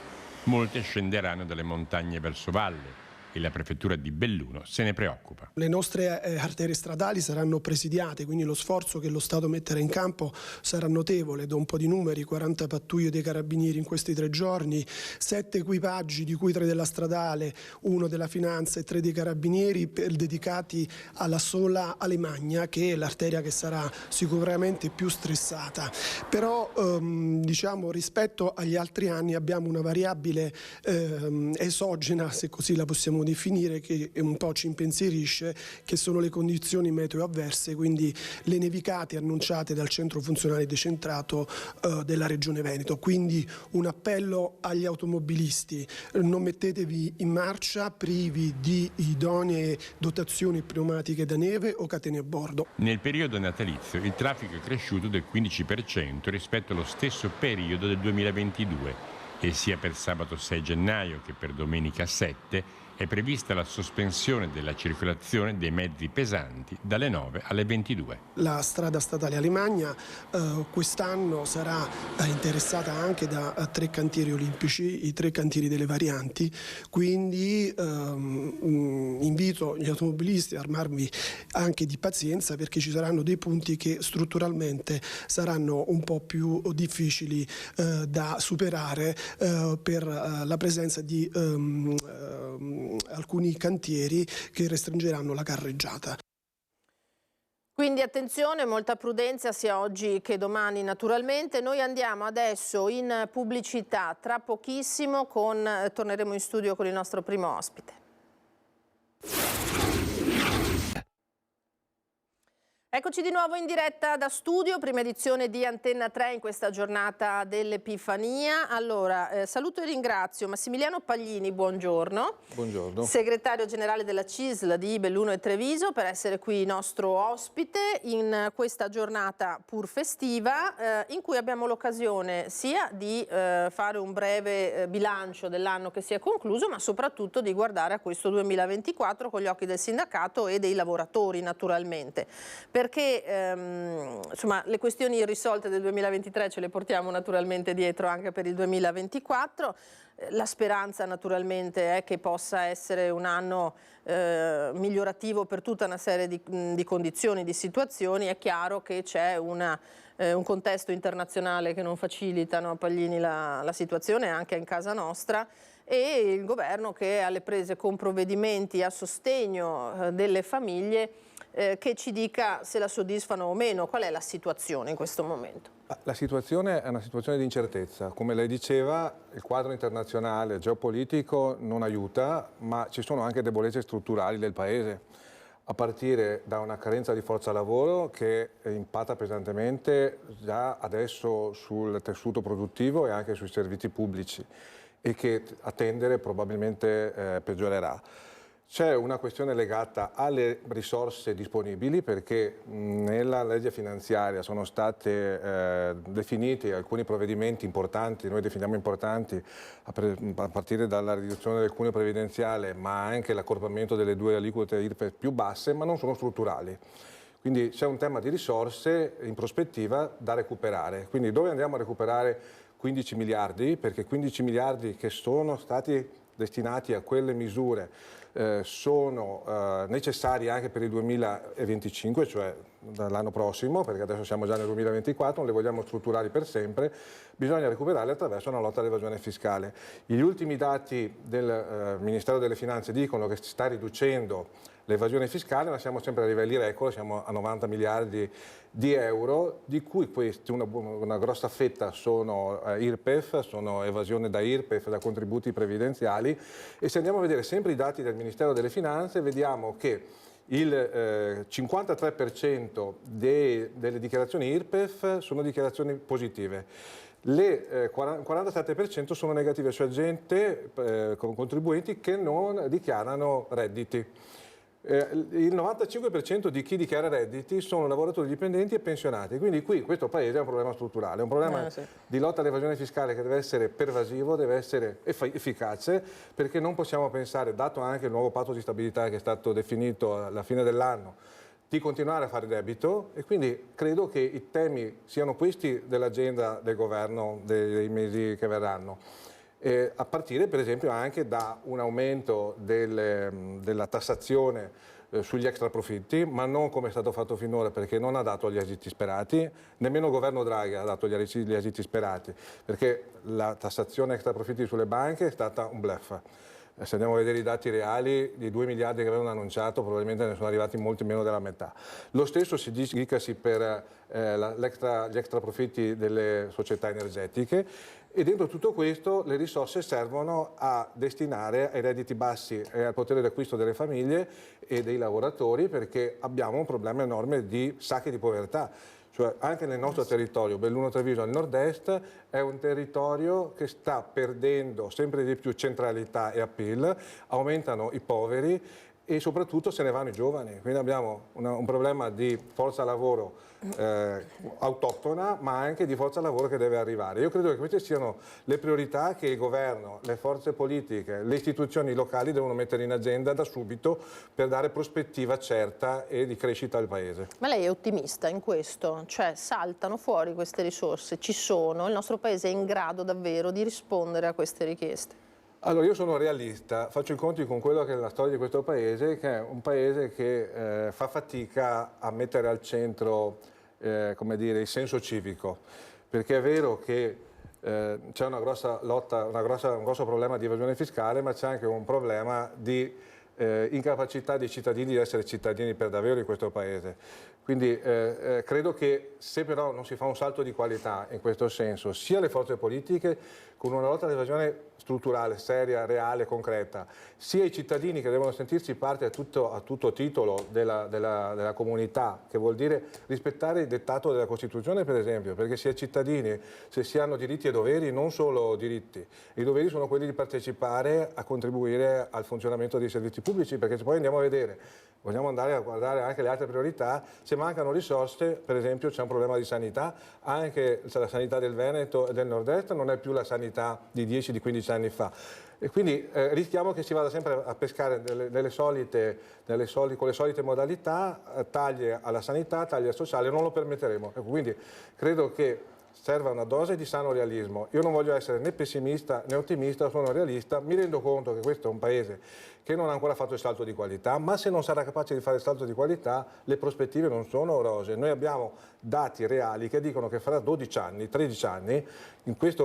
Molte scenderanno dalle montagne verso valle e la prefettura di Belluno se ne preoccupa. Le nostre arterie stradali saranno presidiate, quindi lo sforzo che lo Stato metterà in campo sarà notevole. Do un po' di numeri: 40 pattuglie dei carabinieri in questi 3 giorni, 7 equipaggi, di cui 3 della stradale, 1 della finanza e 3 dei carabinieri, dedicati alla sola Alemagna, che è l'arteria che sarà sicuramente più stressata. Però diciamo, rispetto agli altri anni abbiamo una variabile esogena, se così la possiamo definire, che un po' ci impensierisce, che sono le condizioni meteo avverse, quindi le nevicate annunciate dal centro funzionale decentrato della Regione Veneto. Quindi un appello agli automobilisti: non mettetevi in marcia privi di idonee dotazioni pneumatiche da neve o catene a bordo. Nel periodo natalizio il traffico è cresciuto del 15% rispetto allo stesso periodo del 2022 e sia per sabato 6 gennaio che per domenica 7 è prevista la sospensione della circolazione dei mezzi pesanti dalle 9 alle 22. La strada statale Alemagna quest'anno sarà interessata anche da 3 cantieri olimpici, i 3 cantieri delle varianti, quindi invito gli automobilisti a armarvi anche di pazienza, perché ci saranno dei punti che strutturalmente saranno un po' più difficili da superare per la presenza di alcuni cantieri che restringeranno la carreggiata. Quindi attenzione, molta prudenza sia oggi che domani naturalmente. Noi andiamo adesso in pubblicità, tra pochissimo torneremo in studio con il nostro primo ospite. Eccoci di nuovo in diretta da studio, prima edizione di Antenna 3 in questa giornata dell'Epifania. Allora, saluto e ringrazio Massimiliano Paglini, buongiorno. Buongiorno. Segretario generale della CISL di Belluno e Treviso, per essere qui nostro ospite in questa giornata pur festiva, in cui abbiamo l'occasione sia di fare un breve bilancio dell'anno che si è concluso, ma soprattutto di guardare a questo 2024 con gli occhi del sindacato e dei lavoratori naturalmente. Perché insomma, le questioni irrisolte del 2023 ce le portiamo naturalmente dietro anche per il 2024. La speranza naturalmente è che possa essere un anno migliorativo per tutta una serie di condizioni, di situazioni. È chiaro che c'è un contesto internazionale che non facilita, no, Paglini, la situazione anche in casa nostra, e il governo che è alle prese con provvedimenti a sostegno delle famiglie che ci dica se la soddisfano o meno. Qual è la situazione in questo momento? La situazione è una situazione di incertezza. Come lei diceva, il quadro internazionale geopolitico non aiuta, ma ci sono anche debolezze strutturali del Paese, a partire da una carenza di forza lavoro che impatta pesantemente già adesso sul tessuto produttivo e anche sui servizi pubblici, e che a tendere probabilmente peggiorerà. C'è una questione legata alle risorse disponibili, perché nella legge finanziaria sono stati definiti alcuni provvedimenti importanti, noi definiamo importanti, a partire dalla riduzione del cuneo previdenziale, ma anche l'accorpamento delle 2 aliquote IRPEF più basse, ma non sono strutturali. Quindi c'è un tema di risorse in prospettiva da recuperare. Quindi dove andiamo a recuperare 15 miliardi? Perché 15 miliardi che sono stati destinati a quelle misure sono necessari anche per il 2025, cioè dall'anno prossimo, perché adesso siamo già nel 2024, non le vogliamo strutturali per sempre, bisogna recuperarle attraverso una lotta all'evasione fiscale. Gli ultimi dati del Ministero delle Finanze dicono che si sta riducendo l'evasione fiscale, ma siamo sempre a livelli record, siamo a 90 miliardi di euro, di cui questi una grossa fetta sono IRPEF, sono evasione da IRPEF, da contributi previdenziali, e se andiamo a vedere sempre i dati del Ministero delle Finanze vediamo che il 53% delle dichiarazioni IRPEF sono dichiarazioni positive. Il 47% sono negative, cioè gente, contribuenti che non dichiarano redditi. Il 95% di chi dichiara redditi sono lavoratori dipendenti e pensionati, quindi qui questo paese è un problema strutturale, è un problema di lotta all'evasione fiscale che deve essere pervasivo, deve essere efficace, perché non possiamo pensare, dato anche il nuovo patto di stabilità che è stato definito alla fine dell'anno, di continuare a fare debito, e quindi credo che i temi siano questi dell'agenda del governo dei mesi che verranno. A partire per esempio anche da un aumento della tassazione sugli extraprofitti, ma non come è stato fatto finora, perché non ha dato gli esiti sperati, nemmeno il governo Draghi ha dato gli esiti sperati, perché la tassazione extraprofitti sulle banche è stata un bluff. Se andiamo a vedere i dati reali, di 2 miliardi che avevano annunciato, probabilmente ne sono arrivati molti meno della metà. Lo stesso si dicasi per gli extraprofitti delle società energetiche, e dentro tutto questo le risorse servono a destinare ai redditi bassi e al potere d'acquisto delle famiglie e dei lavoratori, perché abbiamo un problema enorme di sacche di povertà. Cioè anche nel nostro territorio, Belluno Treviso al nord-est, è un territorio che sta perdendo sempre di più centralità e appeal, aumentano i poveri e soprattutto se ne vanno i giovani. Quindi abbiamo un problema di forza lavoro autoctona, ma anche di forza lavoro che deve arrivare. Io credo che queste siano le priorità che il governo, le forze politiche, le istituzioni locali devono mettere in agenda da subito per dare prospettiva certa e di crescita al Paese. Ma lei è ottimista in questo? Cioè saltano fuori queste risorse, ci sono, il nostro Paese è in grado davvero di rispondere a queste richieste? Allora io sono realista, faccio i conti con quello che è la storia di questo Paese, che è un Paese che fa fatica a mettere al centro come dire, il senso civico, perché è vero che c'è una grossa lotta, un grosso problema di evasione fiscale, ma c'è anche un problema di incapacità dei cittadini di essere cittadini per davvero di questo Paese. Quindi credo che se però non si fa un salto di qualità in questo senso, sia le forze politiche con una lotta all'evasione strutturale, seria, reale, concreta, sia i cittadini che devono sentirsi parte a tutto titolo della comunità, che vuol dire rispettare il dettato della Costituzione per esempio, perché si è cittadini se si hanno diritti e doveri, non solo diritti. I doveri sono quelli di partecipare a contribuire al funzionamento dei servizi pubblici, perché se poi andiamo a vedere, vogliamo andare a guardare anche le altre priorità, se mancano risorse, per esempio c'è un problema di sanità, anche la sanità del Veneto e del Nord-Est non è più la sanità di 10-15 anni fa. E quindi rischiamo che si vada sempre a pescare con le solite modalità, tagli alla sanità, tagli al sociale, non lo permetteremo. Quindi credo che serva una dose di sano realismo. Io non voglio essere né pessimista né ottimista, sono realista, mi rendo conto che questo è un Paese che non ha ancora fatto il salto di qualità, ma se non sarà capace di fare il salto di qualità le prospettive non sono rosee. Noi abbiamo dati reali che dicono che fra 12 anni, 13 anni,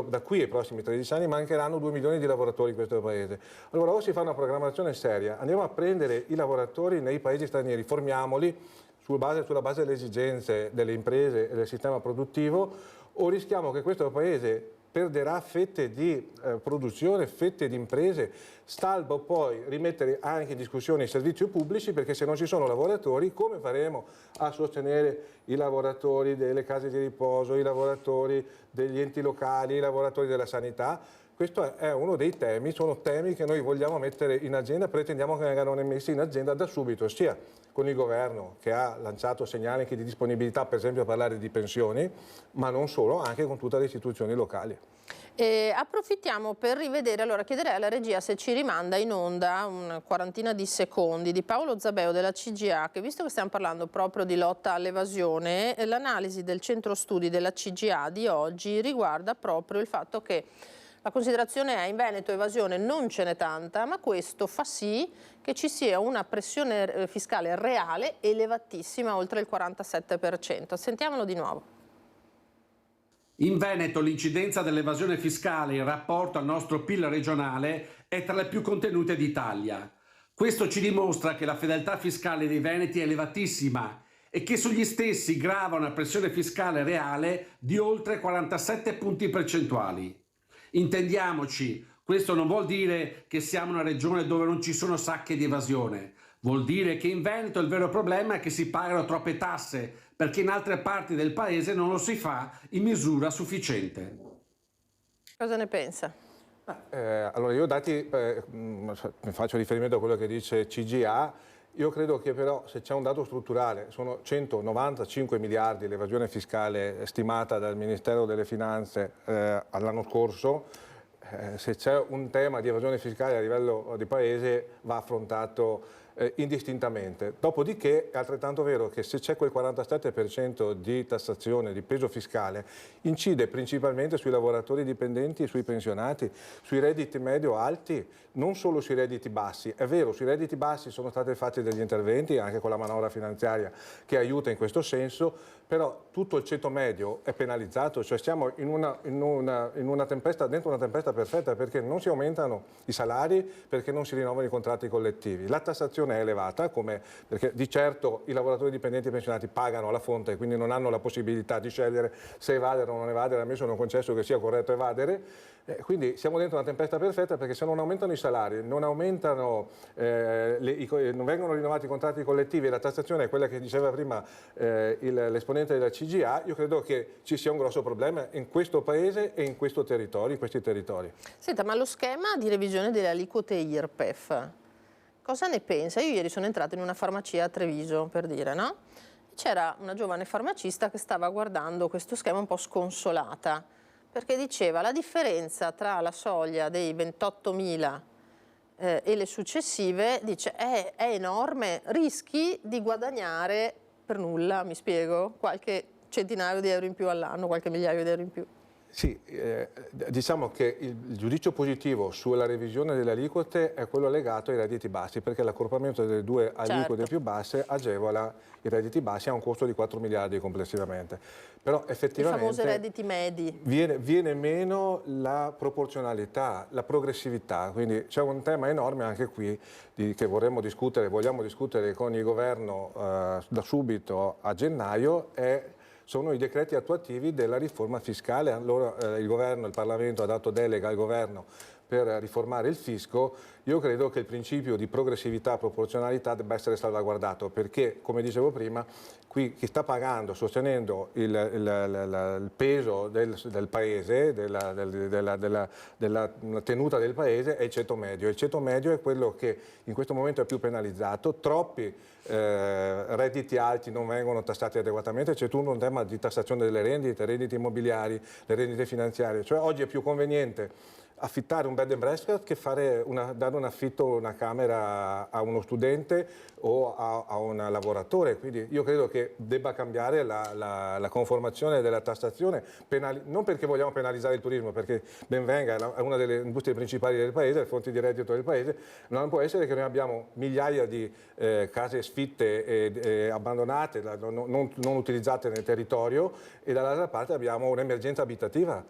da qui ai prossimi 13 anni mancheranno 2 milioni di lavoratori in questo Paese. Allora o si fa una programmazione seria, andiamo a prendere i lavoratori nei paesi stranieri, formiamoli sulla base delle esigenze delle imprese e del sistema produttivo, o rischiamo che questo Paese perderà fette di produzione, fette di imprese, salvo poi rimettere anche in discussione i servizi pubblici, perché se non ci sono lavoratori come faremo a sostenere i lavoratori delle case di riposo, i lavoratori degli enti locali, i lavoratori della sanità? Questo è uno dei temi, sono temi che noi vogliamo mettere in agenda, pretendiamo che vengano messi in agenda da subito, sia con il governo che ha lanciato segnali anche di disponibilità, per esempio a parlare di pensioni, ma non solo, anche con tutte le istituzioni locali. Approfittiamo per rivedere, allora chiederei alla regia se ci rimanda in onda una quarantina di secondi di Paolo Zabeo della CGA, che visto che stiamo parlando proprio di lotta all'evasione, l'analisi del centro studi della CGA di oggi riguarda proprio il fatto che la considerazione è: in Veneto evasione non ce n'è tanta, ma questo fa sì che ci sia una pressione fiscale reale elevatissima, oltre il 47%. Sentiamolo di nuovo. In Veneto l'incidenza dell'evasione fiscale in rapporto al nostro PIL regionale è tra le più contenute d'Italia. Questo ci dimostra che la fedeltà fiscale dei veneti è elevatissima e che sugli stessi grava una pressione fiscale reale di oltre 47 punti percentuali. Intendiamoci, questo non vuol dire che siamo una regione dove non ci sono sacche di evasione. Vuol dire che in Veneto il vero problema è che si pagano troppe tasse, perché in altre parti del paese non lo si fa in misura sufficiente. Cosa ne pensa? Allora io dati, faccio riferimento a quello che dice CGA, io credo che però se c'è un dato strutturale, sono 195 miliardi l'evasione fiscale stimata dal Ministero delle Finanze all'anno scorso, se c'è un tema di evasione fiscale a livello di paese va affrontato indistintamente. Dopodiché è altrettanto vero che se c'è quel 47% di tassazione, di peso fiscale, incide principalmente sui lavoratori dipendenti e sui pensionati, sui redditi medio alti, non solo sui redditi bassi. È vero, sui redditi bassi sono stati fatti degli interventi anche con la manovra finanziaria che aiuta in questo senso, però tutto il ceto medio è penalizzato, cioè stiamo in una tempesta, dentro una tempesta perfetta, perché non si aumentano i salari, perché non si rinnovano i contratti collettivi. La tassazione è elevata, perché di certo i lavoratori dipendenti e pensionati pagano alla fonte, quindi non hanno la possibilità di scegliere se evadere o non evadere. A me sono concesso che sia corretto evadere, quindi siamo dentro una tempesta perfetta, perché se non aumentano i salari, non aumentano, non vengono rinnovati i contratti collettivi e la tassazione è quella che diceva prima l'esponente della CGA, io credo che ci sia un grosso problema in questo paese e in questi territori. Senta, ma lo schema di revisione delle aliquote IRPEF, cosa ne pensa? Io ieri sono entrata in una farmacia a Treviso, per dire, no? C'era una giovane farmacista che stava guardando questo schema un po' sconsolata, perché diceva la differenza tra la soglia dei 28.000 e le successive, dice, è enorme, rischi di guadagnare per nulla, mi spiego, qualche centinaio di euro in più all'anno, qualche migliaio di euro in più. Sì, diciamo che il giudizio positivo sulla revisione delle aliquote è quello legato ai redditi bassi, perché l'accorpamento delle due aliquote più basse agevola i redditi bassi a un costo di 4 miliardi complessivamente. Però effettivamente i famosi redditi medi. Viene meno la proporzionalità, la progressività, quindi c'è un tema enorme anche qui che vogliamo discutere con il governo da subito a gennaio, sono i decreti attuativi della riforma fiscale. Allora il Parlamento ha dato delega al governo per riformare il fisco. Io credo che il principio di progressività e proporzionalità debba essere salvaguardato, perché, come dicevo prima, qui chi sta pagando, sostenendo il peso del paese, della tenuta del paese, è il ceto medio. Il ceto medio è quello che in questo momento è più penalizzato. Troppi redditi alti non vengono tassati adeguatamente, c'è tutto un tema di tassazione delle rendite, redditi immobiliari, le rendite finanziarie. Cioè oggi è più conveniente affittare un bed and breakfast che dare un affitto, una camera a uno studente o a un lavoratore. Quindi io credo che debba cambiare la conformazione della tassazione, non perché vogliamo penalizzare il turismo, perché ben venga, è una delle industrie principali del paese, le fonti di reddito del paese, non può essere che noi abbiamo migliaia di case sfitte e abbandonate, non utilizzate nel territorio, e dall'altra parte abbiamo un'emergenza abitativa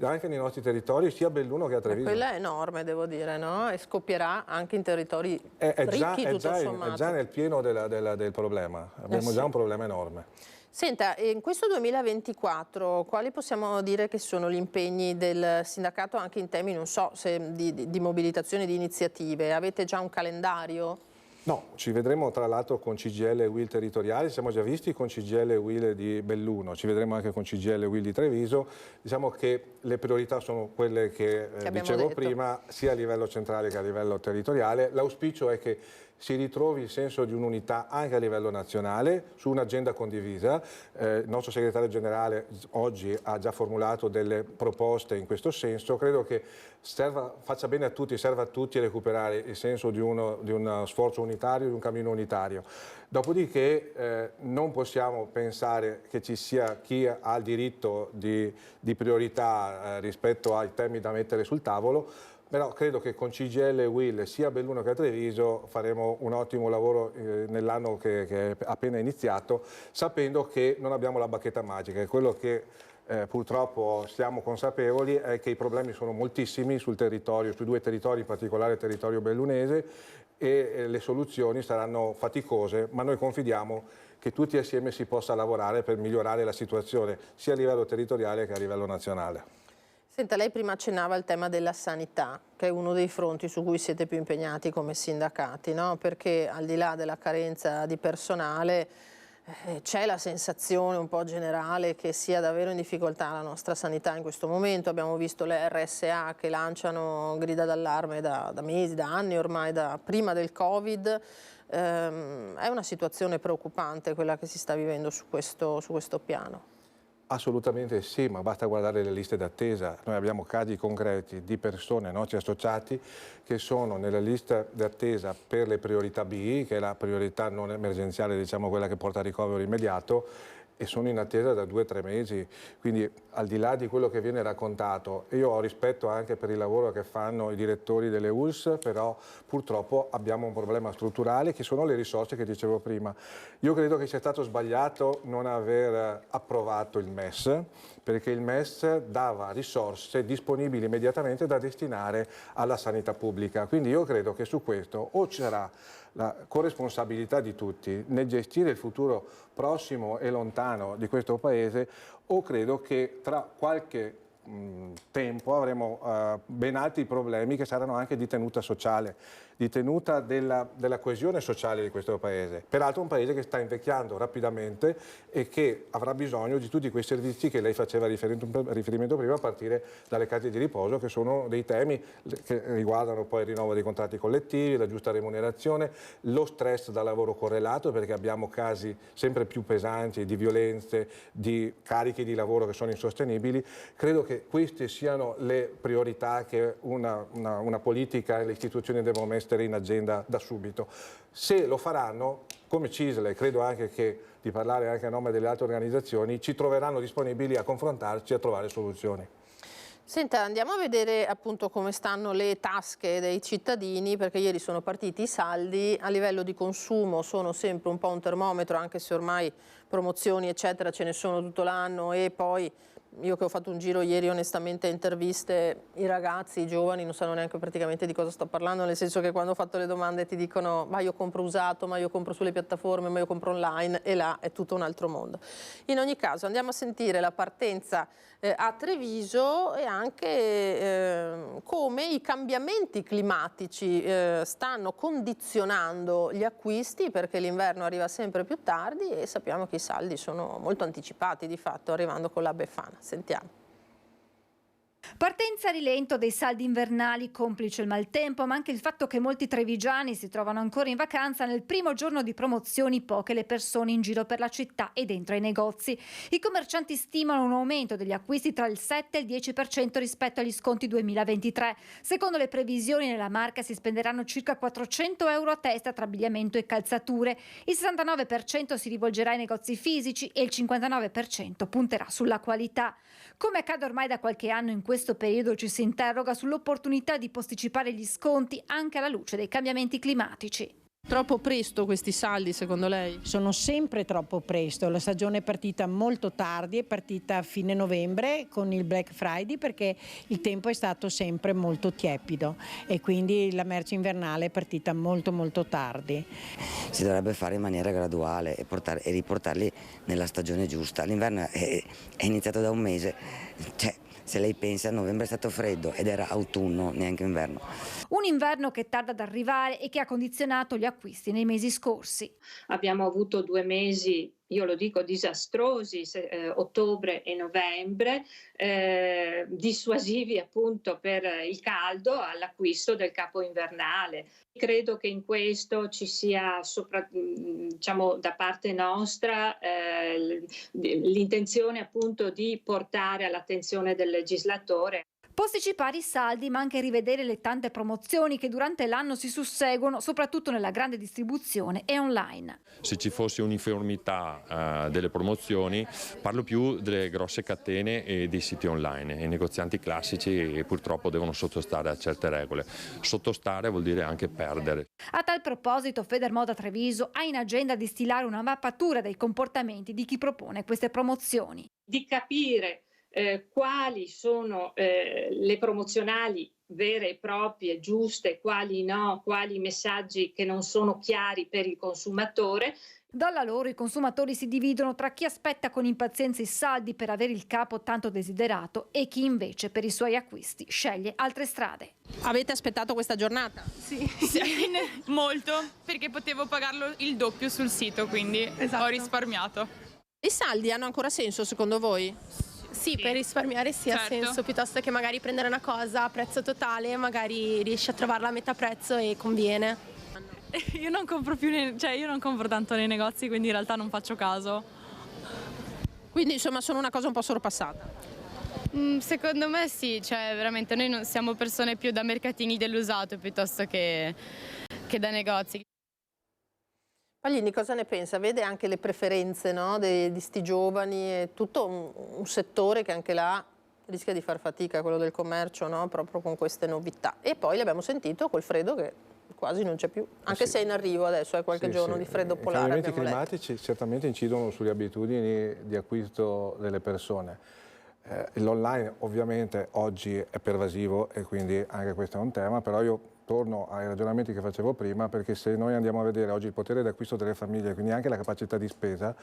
anche nei nostri territori, sia a Belluno che a Treviso. Quella è enorme, devo dire, no? E scoppierà anche in territori ricchi, tutto sommato. È già nel pieno del problema, abbiamo già un problema enorme. Senta, in questo 2024 quali possiamo dire che sono gli impegni del sindacato anche in temi, non so, di mobilitazione di iniziative? Avete già un calendario? No, ci vedremo tra l'altro con CGIL e UIL territoriali, ci siamo già visti con CGIL e UIL di Belluno, ci vedremo anche con CGIL e UIL di Treviso. Diciamo che le priorità sono quelle che dicevo prima, sia a livello centrale che a livello territoriale. L'auspicio è che si ritrovi il senso di un'unità anche a livello nazionale su un'agenda condivisa. Il nostro segretario generale oggi ha già formulato delle proposte in questo senso. Credo che faccia bene a tutti, serva a tutti recuperare il senso di uno sforzo unitario, di un cammino unitario. Dopodiché non possiamo pensare che ci sia chi ha il diritto di priorità rispetto ai temi da mettere sul tavolo. Però credo che con CGIL e UIL, sia a Belluno che a Treviso, faremo un ottimo lavoro nell'anno che è appena iniziato, sapendo che non abbiamo la bacchetta magica. E quello che purtroppo siamo consapevoli è che i problemi sono moltissimi sul territorio, sui due territori, in particolare il territorio bellunese, e le soluzioni saranno faticose, ma noi confidiamo che tutti assieme si possa lavorare per migliorare la situazione, sia a livello territoriale che a livello nazionale. Senta, lei prima accennava al tema della sanità, che è uno dei fronti su cui siete più impegnati come sindacati, no? Perché al di là della carenza di personale c'è la sensazione un po' generale che sia davvero in difficoltà la nostra sanità in questo momento. Abbiamo visto le RSA che lanciano grida d'allarme da mesi, da anni ormai, da prima del Covid. È una situazione preoccupante quella che si sta vivendo su questo piano. Assolutamente sì, ma basta guardare le liste d'attesa. Noi abbiamo casi concreti di persone, nostri associati, che sono nella lista d'attesa per le priorità B, che è la priorità non emergenziale, diciamo quella che porta a ricovero immediato, e sono in attesa da 2 o 3 mesi. Quindi al di là di quello che viene raccontato, io ho rispetto anche per il lavoro che fanno i direttori delle ULSS, però purtroppo abbiamo un problema strutturale che sono le risorse che dicevo prima. Io credo che sia stato sbagliato non aver approvato il MES, perché il MES dava risorse disponibili immediatamente da destinare alla sanità pubblica. Quindi io credo che su questo o c'era la corresponsabilità di tutti nel gestire il futuro prossimo e lontano di questo Paese, o credo che tra qualche tempo avremo ben altri problemi che saranno anche di tenuta sociale, di tenuta della coesione sociale di questo Paese. Peraltro un Paese che sta invecchiando rapidamente e che avrà bisogno di tutti quei servizi che lei faceva riferimento prima, a partire dalle case di riposo, che sono dei temi che riguardano poi il rinnovo dei contratti collettivi, la giusta remunerazione, lo stress da lavoro correlato, perché abbiamo casi sempre più pesanti di violenze, di carichi di lavoro che sono insostenibili. Credo che queste siano le priorità che una politica e le istituzioni devono mettere in agenda da subito. Se lo faranno, come CISL, e credo anche che di parlare anche a nome delle altre organizzazioni, ci troveranno disponibili a confrontarci e a trovare soluzioni. Senta, andiamo a vedere appunto come stanno le tasche dei cittadini, perché ieri sono partiti i saldi. A livello di consumo sono sempre un po' un termometro, anche se ormai promozioni eccetera ce ne sono tutto l'anno, e poi io che ho fatto un giro ieri onestamente a interviste, i ragazzi, i giovani non sanno neanche praticamente di cosa sto parlando, nel senso che quando ho fatto le domande ti dicono ma io compro usato, ma io compro sulle piattaforme, ma io compro online, e là è tutto un altro mondo. In ogni caso andiamo a sentire la partenza a Treviso e anche come i cambiamenti climatici stanno condizionando gli acquisti, perché l'inverno arriva sempre più tardi e sappiamo che i saldi sono molto anticipati di fatto, arrivando con la Befana. Sentiamo. Partenza a rilento dei saldi invernali, complice il maltempo, ma anche il fatto che molti trevigiani si trovano ancora in vacanza nel primo giorno di promozioni, poche le persone in giro per la città e dentro ai negozi. I commercianti stimano un aumento degli acquisti tra il 7 e il 10% rispetto agli sconti 2023. Secondo le previsioni, nella Marca si spenderanno circa 400 euro a testa tra abbigliamento e calzature. Il 69% si rivolgerà ai negozi fisici e il 59% punterà sulla qualità. Come accade ormai da qualche anno, in questo periodo ci si interroga sull'opportunità di posticipare gli sconti anche alla luce dei cambiamenti climatici. Troppo presto questi saldi secondo lei? Sono sempre troppo presto, la stagione è partita molto tardi, è partita a fine novembre con il Black Friday, perché il tempo è stato sempre molto tiepido e quindi la merce invernale è partita molto tardi. Si dovrebbe fare in maniera graduale e riportarli nella stagione giusta. L'inverno è iniziato da un mese, Se lei pensa, novembre è stato freddo ed era autunno, neanche inverno. Un inverno che tarda ad arrivare e che ha condizionato gli acquisti nei mesi scorsi. Abbiamo avuto 2 mesi, io lo dico, disastrosi, ottobre e novembre, dissuasivi appunto per il caldo all'acquisto del capo invernale. Credo che in questo ci sia, diciamo, da parte nostra l'intenzione appunto di portare all'attenzione del legislatore. Posticipare i saldi, ma anche rivedere le tante promozioni che durante l'anno si susseguono, soprattutto nella grande distribuzione e online. Se ci fosse uniformità delle promozioni, parlo più delle grosse catene e dei siti online. I negozianti classici purtroppo devono sottostare a certe regole. Sottostare vuol dire anche perdere. A tal proposito, Federmoda Treviso ha in agenda di stilare una mappatura dei comportamenti di chi propone queste promozioni. Di capire quali sono le promozionali vere e proprie, giuste, quali no, quali messaggi che non sono chiari per il consumatore. Dalla loro i consumatori si dividono tra chi aspetta con impazienza i saldi per avere il capo tanto desiderato e chi invece per i suoi acquisti sceglie altre strade. Avete aspettato questa giornata? Sì, molto, perché potevo pagarlo il doppio sul sito, quindi ho risparmiato. I saldi hanno ancora senso secondo voi? Sì, per risparmiare sì, ha senso, piuttosto che magari prendere una cosa a prezzo totale, magari riesci a trovarla a metà prezzo e conviene. Io non compro io non compro tanto nei negozi, quindi in realtà non faccio caso. Quindi insomma sono una cosa un po' sorpassata. Secondo me sì, cioè veramente noi non siamo persone più da mercatini dell'usato piuttosto che da negozi. Paglini cosa ne pensa? Vede anche le preferenze, no? di sti giovani, è tutto un settore che anche là rischia di far fatica, quello del commercio, no? Proprio con queste novità. E poi l'abbiamo sentito col freddo che quasi non c'è più, anche se è in arrivo adesso, è qualche giorno di freddo polare. I cambiamenti climatici certamente incidono sulle abitudini di acquisto delle persone. L'online ovviamente oggi è pervasivo e quindi anche questo è un tema, però io torno ai ragionamenti che facevo prima, perché se noi andiamo a vedere oggi il potere d'acquisto delle famiglie, quindi anche la capacità di spesa,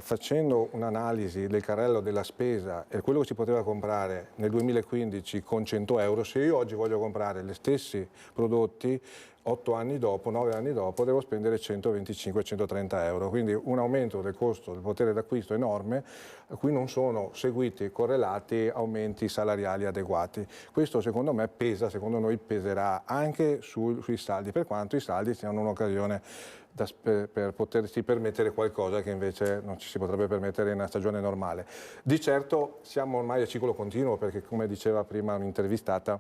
facendo un'analisi del carrello della spesa e quello che si poteva comprare nel 2015 con 100 euro, se io oggi voglio comprare gli stessi prodotti 8 anni dopo, 9 anni dopo, devo spendere 125-130 euro, quindi un aumento del costo del potere d'acquisto enorme, a cui non sono seguiti e correlati aumenti salariali adeguati. Questo secondo me pesa, secondo noi peserà anche sui saldi, per quanto i saldi siano un'occasione per potersi permettere qualcosa che invece non ci si potrebbe permettere in una stagione normale. Di certo siamo ormai a ciclo continuo, perché come diceva prima un'intervistata,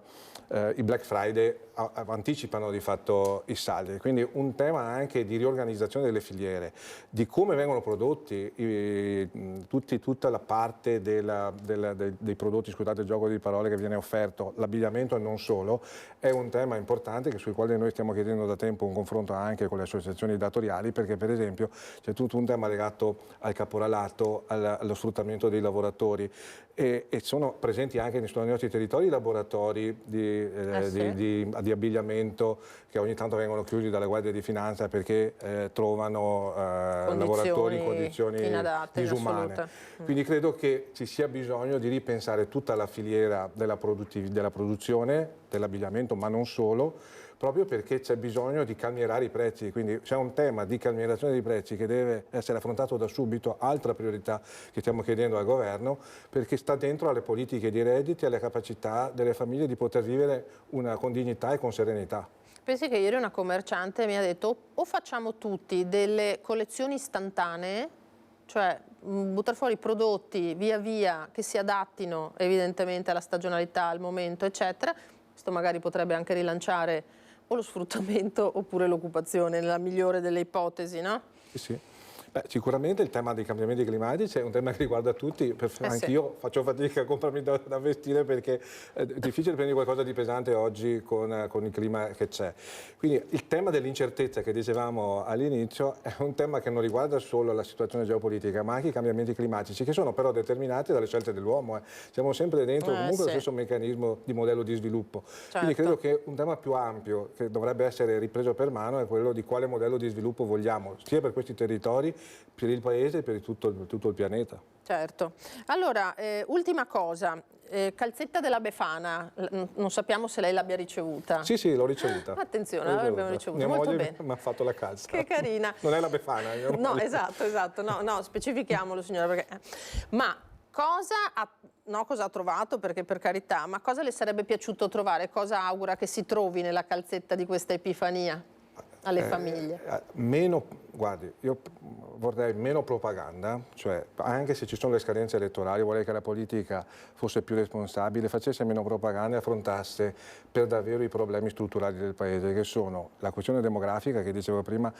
i Black Friday anticipano di fatto i saldi, quindi un tema anche di riorganizzazione delle filiere, di come vengono prodotti tutta la parte dei prodotti, scusate il gioco di parole che viene offerto, l'abbigliamento e non solo, è un tema importante sul quale noi stiamo chiedendo da tempo un confronto anche con le associazioni datoriali, perché per esempio c'è tutto un tema legato al caporalato, allo sfruttamento dei lavoratori e sono presenti anche nei nostri territori laboratori di abbigliamento che ogni tanto vengono chiusi dalla Guardia di Finanza perché trovano lavoratori in condizioni disumane. Quindi credo che ci sia bisogno di ripensare tutta la filiera della produzione, dell'abbigliamento, ma non solo, proprio perché c'è bisogno di calmierare i prezzi, quindi c'è un tema di calmierazione dei prezzi che deve essere affrontato da subito, altra priorità che stiamo chiedendo al governo, perché sta dentro alle politiche di redditi e alle capacità delle famiglie di poter vivere con dignità e con serenità. Pensi che ieri una commerciante mi ha detto o facciamo tutti delle collezioni istantanee, cioè buttare fuori prodotti via via che si adattino evidentemente alla stagionalità, al momento eccetera, questo magari potrebbe anche rilanciare o lo sfruttamento oppure l'occupazione, nella migliore delle ipotesi, no? Sì. Beh, sicuramente il tema dei cambiamenti climatici è un tema che riguarda tutti, anch'io faccio fatica a comprarmi da vestire perché è difficile prendere qualcosa di pesante oggi con il clima che c'è. Quindi il tema dell'incertezza che dicevamo all'inizio è un tema che non riguarda solo la situazione geopolitica ma anche i cambiamenti climatici, che sono però determinati dalle scelte dell'uomo. Siamo sempre dentro comunque lo stesso meccanismo di modello di sviluppo. Certo. Quindi credo che un tema più ampio che dovrebbe essere ripreso per mano è quello di quale modello di sviluppo vogliamo, sia per questi territori per il Paese e per tutto il pianeta. Certo. Allora, ultima cosa, calzetta della Befana, non sappiamo se lei l'abbia ricevuta. Sì, l'ho ricevuta. Attenzione, l'abbiamo ricevuta, Mia molto moglie bene. mi ha fatto la calza. Che carina. Non è la Befana. No, esatto, no, specifichiamolo signora, perché... Ma cosa ha trovato, perché per carità, ma cosa le sarebbe piaciuto trovare? Cosa augura che si trovi nella calzetta di questa Epifania alle famiglie? Guardi, io vorrei meno propaganda, cioè anche se ci sono le scadenze elettorali vorrei che la politica fosse più responsabile, facesse meno propaganda e affrontasse per davvero i problemi strutturali del Paese, che sono la questione demografica, che dicevo prima,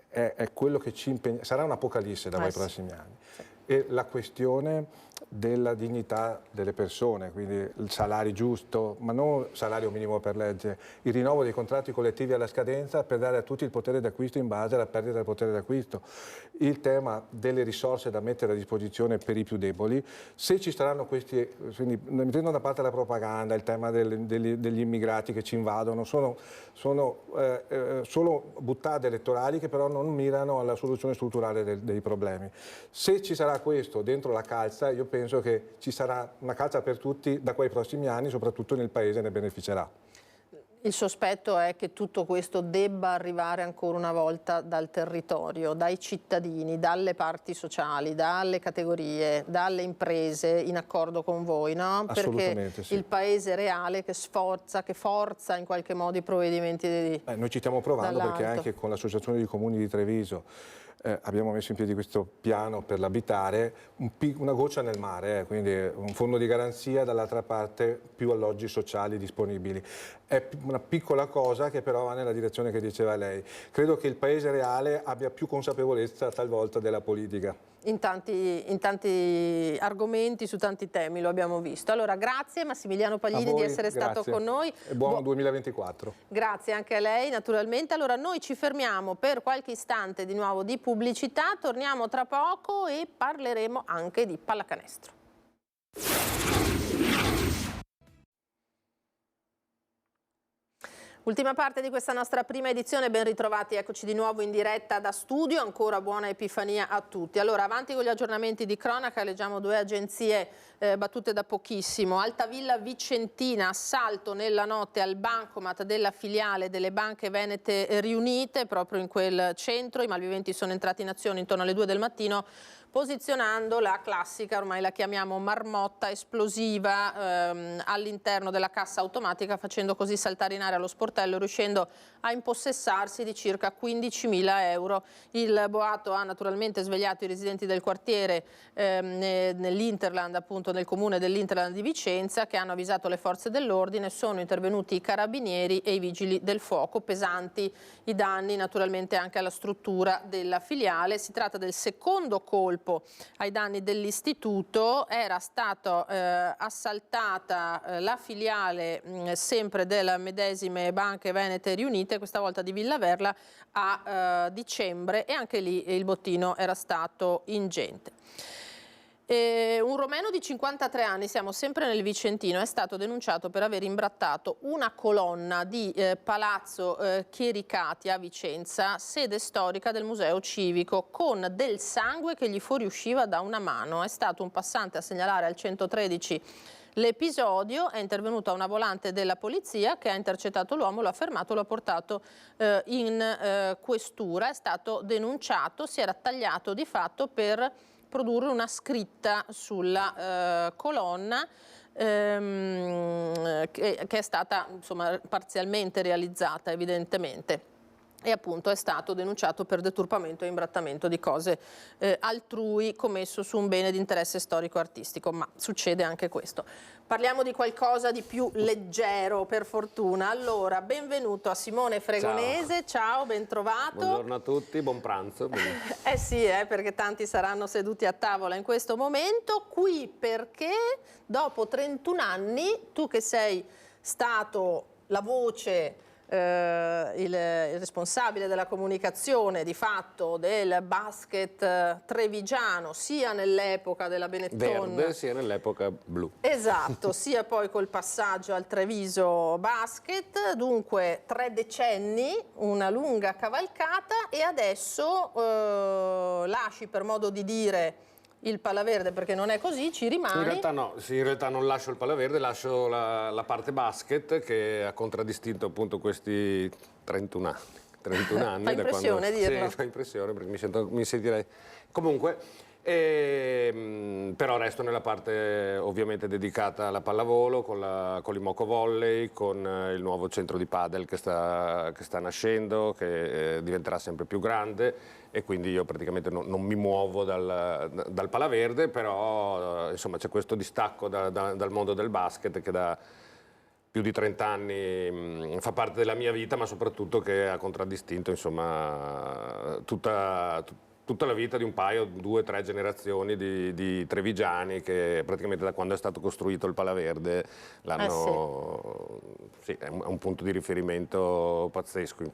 è quello che ci impegna, sarà un'apocalisse dai prossimi anni, e la questione della dignità delle persone, quindi il salario giusto, ma non salario minimo per legge, il rinnovo dei contratti collettivi alla scadenza per dare a tutti il potere d'acquisto in base alla perdita del potere d'acquisto, il tema delle risorse da mettere a disposizione per i più deboli. Se ci saranno questi, quindi mettendo da parte la propaganda, il tema degli immigrati che ci invadono, sono solo buttate elettorali che però non mirano alla soluzione strutturale dei problemi. Se ci sarà questo dentro la calza, io penso che ci sarà una calza per tutti da quei prossimi anni, soprattutto nel Paese ne beneficerà. Il sospetto è che tutto questo debba arrivare ancora una volta dal territorio, dai cittadini, dalle parti sociali, dalle categorie, dalle imprese in accordo con voi, no? Perché sì. Il Paese reale che forza in qualche modo i provvedimenti noi ci stiamo provando dall'alto. Perché anche con l'Associazione dei Comuni di Treviso abbiamo messo in piedi questo piano per l'abitare, una goccia nel mare, quindi un fondo di garanzia, dall'altra parte più alloggi sociali disponibili. È una piccola cosa che però va nella direzione che diceva lei. Credo che il Paese reale abbia più consapevolezza talvolta della politica. In tanti argomenti, su tanti temi, lo abbiamo visto. Allora, grazie Massimiliano Paglini di essere stato con noi. E buon 2024. Grazie anche a lei, naturalmente. Allora, noi ci fermiamo per qualche istante di nuovo di pubblicità, torniamo tra poco e parleremo anche di pallacanestro. Ultima parte di questa nostra prima edizione, ben ritrovati, eccoci di nuovo in diretta da studio, ancora buona Epifania a tutti. Allora, avanti con gli aggiornamenti di cronaca, leggiamo due agenzie battute da pochissimo. Altavilla Vicentina, assalto nella notte al bancomat della filiale delle banche venete riunite, proprio in quel centro. I malviventi sono entrati in azione intorno alle 2 del mattino, posizionando la classica, ormai la chiamiamo marmotta esplosiva, all'interno della cassa automatica, facendo così saltare in aria lo sportello, riuscendo a impossessarsi di circa 15.000 euro. Il boato ha naturalmente svegliato i residenti del quartiere nell'Interland, appunto nel comune dell'Interland di Vicenza, che hanno avvisato le forze dell'ordine. Sono intervenuti i carabinieri e i vigili del fuoco. Pesanti i danni naturalmente anche alla struttura della filiale. Si tratta del secondo colpo ai danni dell'istituto. Era stata assaltata la filiale sempre delle medesime banche venete riunite, questa volta di Villa Verla, a dicembre, e anche lì il bottino era stato ingente. Un romeno di 53 anni, siamo sempre nel Vicentino, è stato denunciato per aver imbrattato una colonna di Palazzo Chiericati a Vicenza, sede storica del Museo Civico, con del sangue che gli fuoriusciva da una mano. È stato un passante a segnalare al 113 l'episodio, è intervenuta una volante della polizia che ha intercettato l'uomo, lo ha fermato, lo ha portato in questura, è stato denunciato, si era tagliato di fatto per produrre una scritta sulla colonna che è stata insomma parzialmente realizzata evidentemente. E appunto è stato denunciato per deturpamento e imbrattamento di cose altrui commesso su un bene di interesse storico-artistico, ma succede anche questo. Parliamo di qualcosa di più leggero, per fortuna. Allora, benvenuto a Simone Fregonese, ciao, ben trovato. Buongiorno a tutti, buon pranzo. Sì, perché tanti saranno seduti a tavola in questo momento, qui perché dopo 31 anni, tu che sei stato la voce il responsabile della comunicazione di fatto del basket trevigiano, sia nell'epoca della Benetton verde sia nell'epoca blu. Esatto, sia poi col passaggio al Treviso Basket, dunque 3 decenni, una lunga cavalcata, e adesso lasci, per modo di dire, il Palaverde, perché non è così, ci rimani. In realtà no, sì, in realtà non lascio il Palaverde, lascio la parte basket che ha contraddistinto appunto questi 31 anni. Fa impressione dirlo. Sì, fa impressione perché mi sentirei... Comunque, però resto nella parte ovviamente dedicata alla pallavolo, con l'Imoco Volley, con il nuovo centro di padel che sta nascendo, che diventerà sempre più grande, e quindi io praticamente non mi muovo dal Palaverde, però insomma c'è questo distacco dal mondo del basket che da più di 30 anni fa parte della mia vita, ma soprattutto che ha contraddistinto insomma tutta la vita di un paio, 2 o 3 generazioni di trevigiani che praticamente da quando è stato costruito il Palaverde l'hanno... Sì, è un punto di riferimento pazzesco in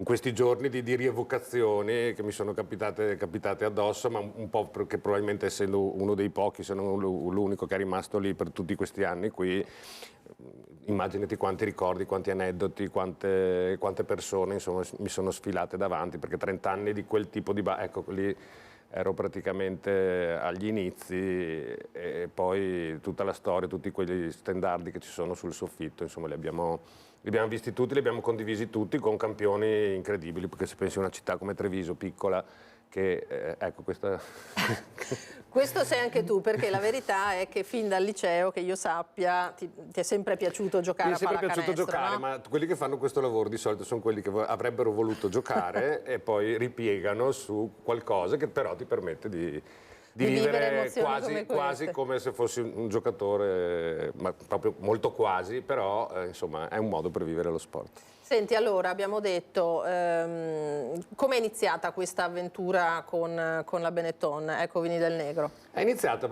questi giorni di rievocazioni che mi sono capitate addosso, ma un po' perché probabilmente essendo uno dei pochi, se non l'unico che è rimasto lì per tutti questi anni qui, immaginati quanti ricordi, quanti aneddoti, quante persone insomma mi sono sfilate davanti, perché 30 anni di quel tipo di... Ecco, lì ero praticamente agli inizi, e poi tutta la storia, tutti quegli stendardi che ci sono sul soffitto, insomma li abbiamo visti tutti, li abbiamo condivisi tutti con campioni incredibili, perché se pensi a una città come Treviso, piccola, che ecco questa... Questo sei anche tu, perché la verità è che fin dal liceo, che io sappia, ti è sempre piaciuto giocare a pallacanestro. Mi è sempre piaciuto giocare, no? ma quelli che fanno questo lavoro di solito sono quelli che avrebbero voluto giocare e poi ripiegano su qualcosa che però ti permette di vivere quasi come se fossi un giocatore, ma proprio molto quasi, però insomma è un modo per vivere lo sport. Senti, allora abbiamo detto, com'è iniziata questa avventura con la Benetton, ecco Vini del Negro? È iniziata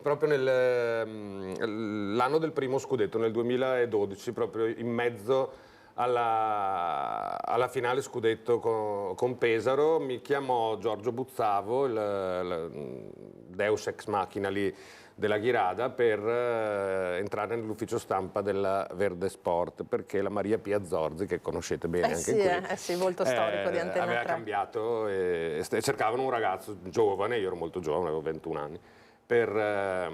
proprio l'anno del primo scudetto, nel 2012, proprio in mezzo alla finale scudetto con Pesaro. Mi chiamò Giorgio Buzzavo, il Deus ex machina lì della Ghirada, per entrare nell'ufficio stampa della Verde Sport, perché la Maria Pia Zorzi, che conoscete bene anche qui, sì, molto storico di Antenna 3, aveva cambiato e cercavano un ragazzo giovane, io ero molto giovane, avevo 21 anni, per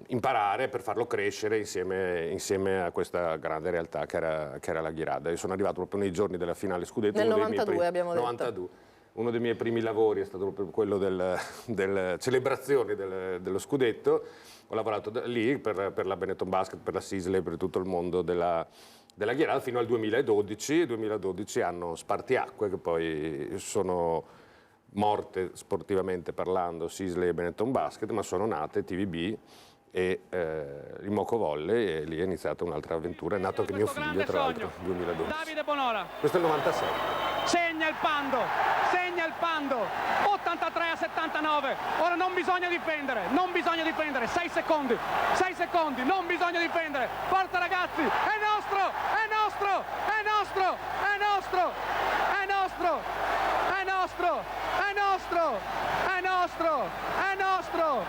imparare, per farlo crescere insieme a questa grande realtà che era la Ghirada. Io sono arrivato proprio nei giorni della finale scudetto. Nel 92 abbiamo detto. 92. Uno dei miei primi lavori è stato proprio quello delle celebrazioni dello scudetto. Ho lavorato lì per la Benetton Basket, per la Sisley, per tutto il mondo della Ghirada fino al 2012. 2012 anno spartiacque, che poi sono morte sportivamente parlando Sisley e Benetton Basket, ma sono nate TVB e l'Imoco Volley, e lì è iniziata un'altra avventura. È nato anche mio figlio, tra l'altro, nel 2012. Davide Bonora. Questo è il 97. Segna il Pando, 83-79. Ora non bisogna difendere, 6 secondi, non bisogna difendere. Forza ragazzi, è nostro, è nostro, è nostro, è nostro, è nostro, è nostro, è nostro, è nostro, è nostro,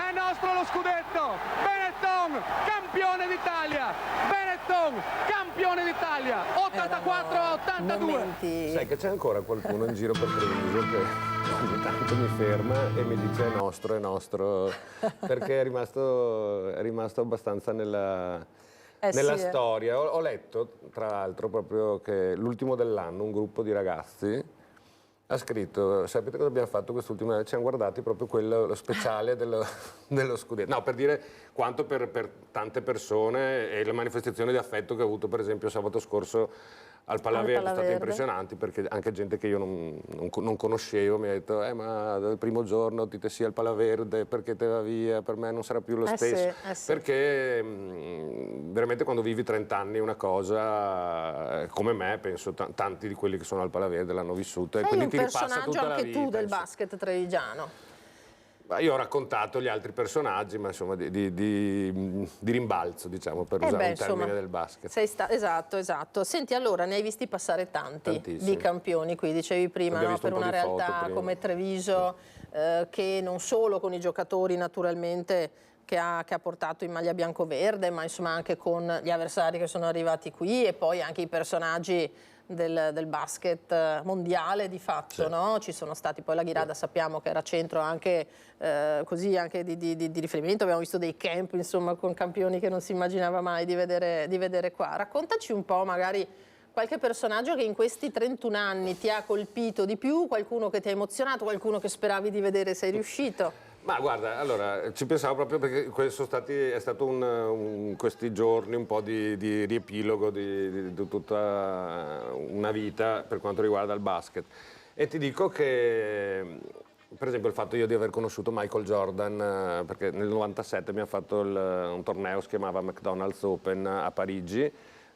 è nostro lo scudetto. Benetton, campione d'Italia, Benetton, campione d'Italia, 84-82. Sai che c'è ancora qualcuno in giro per Treviso che ogni tanto mi ferma e mi dice è nostro, perché è rimasto abbastanza nella storia. Ho letto, tra l'altro, proprio che l'ultimo dell'anno un gruppo di ragazzi ha scritto: sapete cosa abbiamo fatto quest'ultimo anno? Ci hanno guardati proprio lo speciale dello scudetto. No, per dire quanto per tante persone, e la manifestazione di affetto che ho avuto per esempio sabato scorso al Palaverde è stata impressionante, perché anche gente che io non conoscevo mi ha detto ma dal primo giorno ti sia al Palaverde, perché te va via, per me non sarà più lo stesso. Sì. Perché veramente quando vivi 30 anni una cosa, come me, penso tanti di quelli che sono al Palaverde l'hanno vissuta, e quindi ti ripassa tutta la vita. Sei un personaggio anche tu del basket trevigiano. Io ho raccontato gli altri personaggi, ma insomma di rimbalzo, diciamo, per usare un termine del basket. Esatto. Senti, allora, ne hai visti passare tanti di campioni qui, dicevi prima, no? Per una realtà come Treviso, che non solo con i giocatori naturalmente che ha portato in maglia bianco-verde, ma insomma anche con gli avversari che sono arrivati qui e poi anche i personaggi del basket mondiale di fatto, no? Ci sono stati poi la Ghirada, sappiamo che era centro anche così anche di riferimento, abbiamo visto dei camp insomma con campioni che non si immaginava mai di vedere qua. Raccontaci un po' magari qualche personaggio che in questi 31 anni ti ha colpito di più, qualcuno che ti ha emozionato, qualcuno che speravi di vedere, sei riuscito? Ma guarda, allora, ci pensavo proprio perché è stato questi giorni un po' di riepilogo di tutta una vita per quanto riguarda il basket. E ti dico che, per esempio, il fatto io di aver conosciuto Michael Jordan, perché nel 97 mi ha fatto un torneo che si chiamava McDonald's Open a Parigi,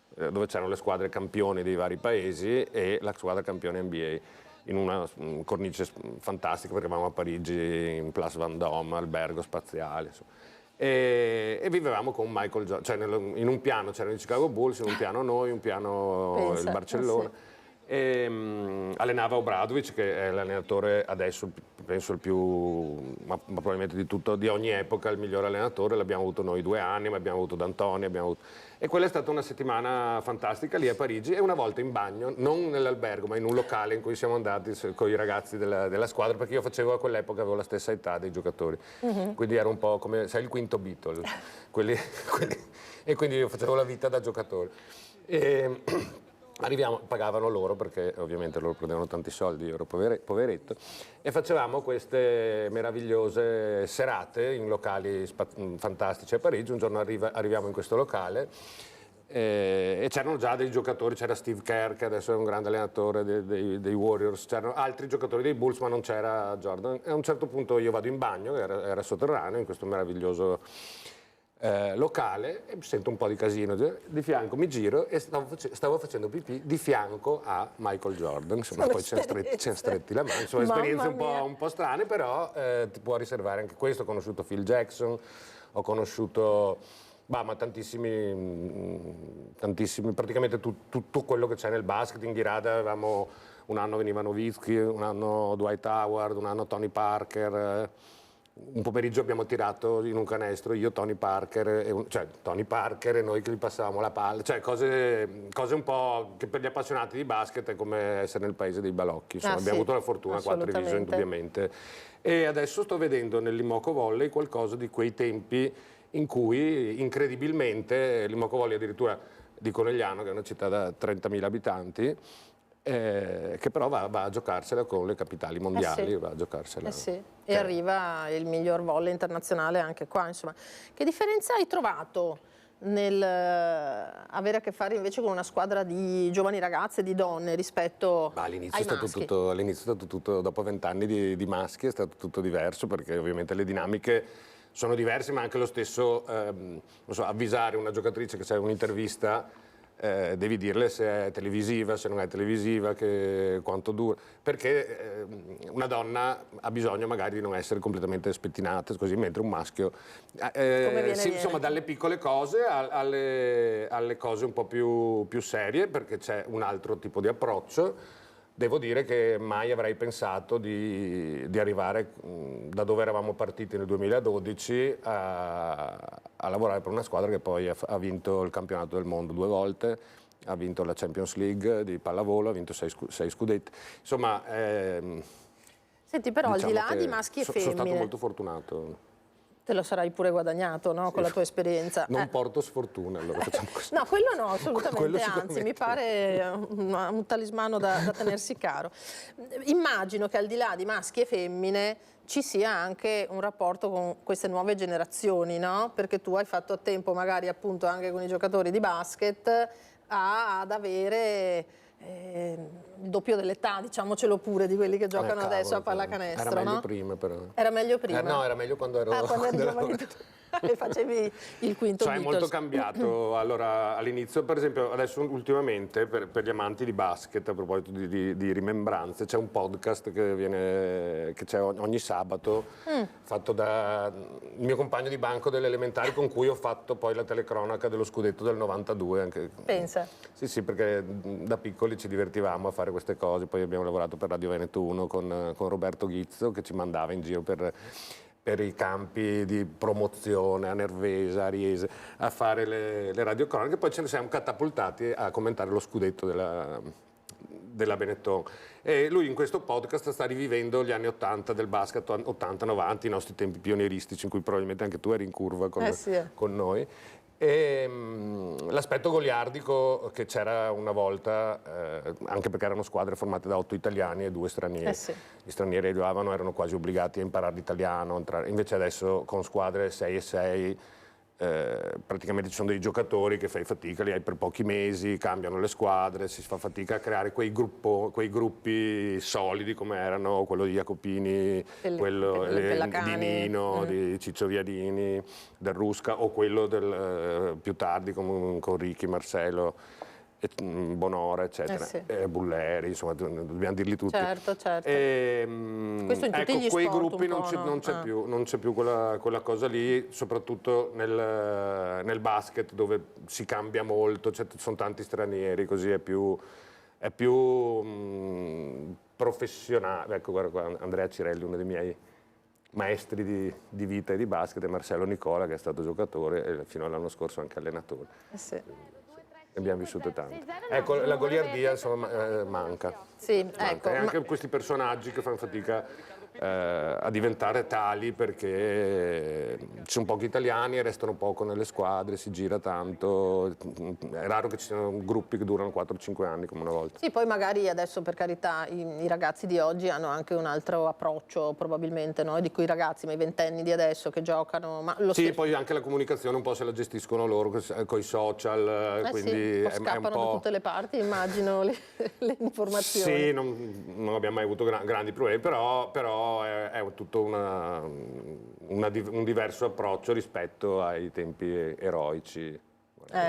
dove c'erano le squadre campioni dei vari paesi e la squadra campione NBA. In una cornice fantastica perché eravamo a Parigi in Place Vendôme, albergo spaziale, insomma. E vivevamo con Michael Jordan, cioè in un piano c'erano i Chicago Bulls, in un piano noi, un piano il Barcellona. E allenava Obradovic, che è l'allenatore adesso penso il più, ma probabilmente di ogni epoca, il migliore allenatore. L'abbiamo avuto noi 2 anni, ma abbiamo avuto D'Antoni, e quella è stata una settimana fantastica lì a Parigi, e una volta in bagno, non nell'albergo ma in un locale in cui siamo andati con i ragazzi della squadra, perché io facevo a quell'epoca, avevo la stessa età dei giocatori, quindi ero un po' come, sai, il quinto Beatle, e quindi io facevo la vita da giocatore. Arriviamo, pagavano loro perché ovviamente loro prendevano tanti soldi, io ero poveretto, e facevamo queste meravigliose serate in locali fantastici a Parigi. Un giorno arriviamo in questo locale e c'erano già dei giocatori, c'era Steve Kerr che adesso è un grande allenatore dei Warriors, c'erano altri giocatori dei Bulls ma non c'era Jordan, e a un certo punto io vado in bagno, era sotterraneo in questo meraviglioso locale, e sento un po' di casino di fianco, mi giro e stavo facendo pipì di fianco a Michael Jordan, insomma, poi ci siamo stretti la mano, insomma, esperienze un po' strane, però ti può riservare anche questo. Ho conosciuto Phil Jackson, ho conosciuto ma tantissimi, praticamente tutto quello che c'è nel basket. In Ghirada avevamo, un anno veniva Nowitzki, un anno Dwight Howard, un anno Tony Parker. Un pomeriggio abbiamo tirato in un canestro io, Tony Parker e noi che gli passavamo la palla, cioè cose un po' che per gli appassionati di basket è come essere nel paese dei balocchi, insomma. Abbiamo avuto la fortuna qua a Treviso indubbiamente, e adesso sto vedendo nell'Imoco Volley qualcosa di quei tempi in cui incredibilmente l'Imoco Volley, addirittura di Conegliano, che è una città da 30.000 abitanti, che però va a giocarsela con le capitali mondiali, va a giocarsela. E arriva il miglior volley internazionale anche qua, insomma. Che differenza hai trovato nel avere a che fare invece con una squadra di giovani ragazze, di donne, rispetto all'inizio ai maschi? All'inizio è stato tutto, dopo 20 anni di maschi è stato tutto diverso, perché ovviamente le dinamiche sono diverse, ma anche lo stesso non so, avvisare una giocatrice che c'è un'intervista, devi dirle se è televisiva, se non è televisiva, quanto dura, perché una donna ha bisogno magari di non essere completamente spettinata così, mentre un maschio insomma, dalle piccole cose alle cose un po' più serie, perché c'è un altro tipo di approccio. Devo dire che mai avrei pensato di arrivare da dove eravamo partiti nel 2012 a lavorare per una squadra che poi ha vinto il campionato del mondo 2 volte, ha vinto la Champions League di pallavolo, ha vinto 6 scudetti. Insomma, senti, però diciamo, al di là di maschi e femmine, sono stato molto fortunato. Te lo sarai pure guadagnato, no? Con la tua esperienza. Non porto sfortuna, allora facciamo così. No, quello no, assolutamente, anzi, mi pare un talismano da tenersi caro. Immagino che al di là di maschi e femmine ci sia anche un rapporto con queste nuove generazioni, no? Perché tu hai fatto a tempo, magari appunto anche con i giocatori di basket, ad avere il doppio dell'età, diciamocelo pure, di quelli che giocano adesso a pallacanestro. Era meglio no? prima però. Era meglio prima? No, era meglio quando ero... quando eri giovane e facevi il quinto Cioè, è Beatles. molto cambiato. Allora, all'inizio, per esempio, adesso ultimamente, per gli amanti di basket, a proposito di rimembranze, c'è un podcast che c'è ogni sabato, fatto da il mio compagno di banco delle elementari, con cui ho fatto poi la telecronaca dello scudetto del 92. Anche. Pensa. Sì, perché da piccoli ci divertivamo a fare queste cose, poi abbiamo lavorato per Radio Veneto 1 con Roberto Ghizzo, che ci mandava in giro per i campi di promozione a Nervesa, a Riese, a fare le radiocronache, poi ce ne siamo catapultati a commentare lo scudetto della Benetton. E lui in questo podcast sta rivivendo gli anni 80 del basket, 80-90, i nostri tempi pionieristici, in cui probabilmente anche tu eri in curva con noi. E l'aspetto goliardico che c'era una volta, anche perché erano squadre formate da 8 italiani e 2 stranieri. Gli stranieri arrivavano, erano quasi obbligati a imparare l'italiano, invece adesso con squadre 6 e 6 praticamente ci sono dei giocatori che fai fatica, li hai per pochi mesi, cambiano le squadre, si fa fatica a creare quei gruppi solidi come erano quello di Jacopini, quello di Nino, di Ciccio Viadini, del Rusca, o quello più tardi con Ricchi, Marcello, Bonora, eccetera, Bulleri, insomma, dobbiamo dirli tutti. Certo. Questo in tutti gli quei sport gruppi non c'è più quella cosa lì, soprattutto nel basket, dove si cambia molto, sono tanti stranieri, così è più professionale. Ecco, guarda qua, Andrea Cirelli, uno dei miei maestri di vita e di basket, e Marcello Nicola, che è stato giocatore e fino all'anno scorso anche allenatore. Ne abbiamo vissute tante. Ecco, la goliardia insomma manca. Ecco, e anche questi personaggi che fanno fatica a diventare tali, perché ci sono pochi italiani e restano poco nelle squadre, si gira tanto, è raro che ci siano gruppi che durano 4-5 anni come una volta. Sì, poi magari adesso, per carità, i ragazzi di oggi hanno anche un altro approccio probabilmente, no? Di quei ragazzi, ma i ventenni di adesso che giocano. Ma poi anche la comunicazione un po' se la gestiscono loro con i social, quindi scappano da tutte le parti, immagino, le informazioni. Sì, non abbiamo mai avuto grandi problemi, però è tutto un diverso approccio rispetto ai tempi eroici.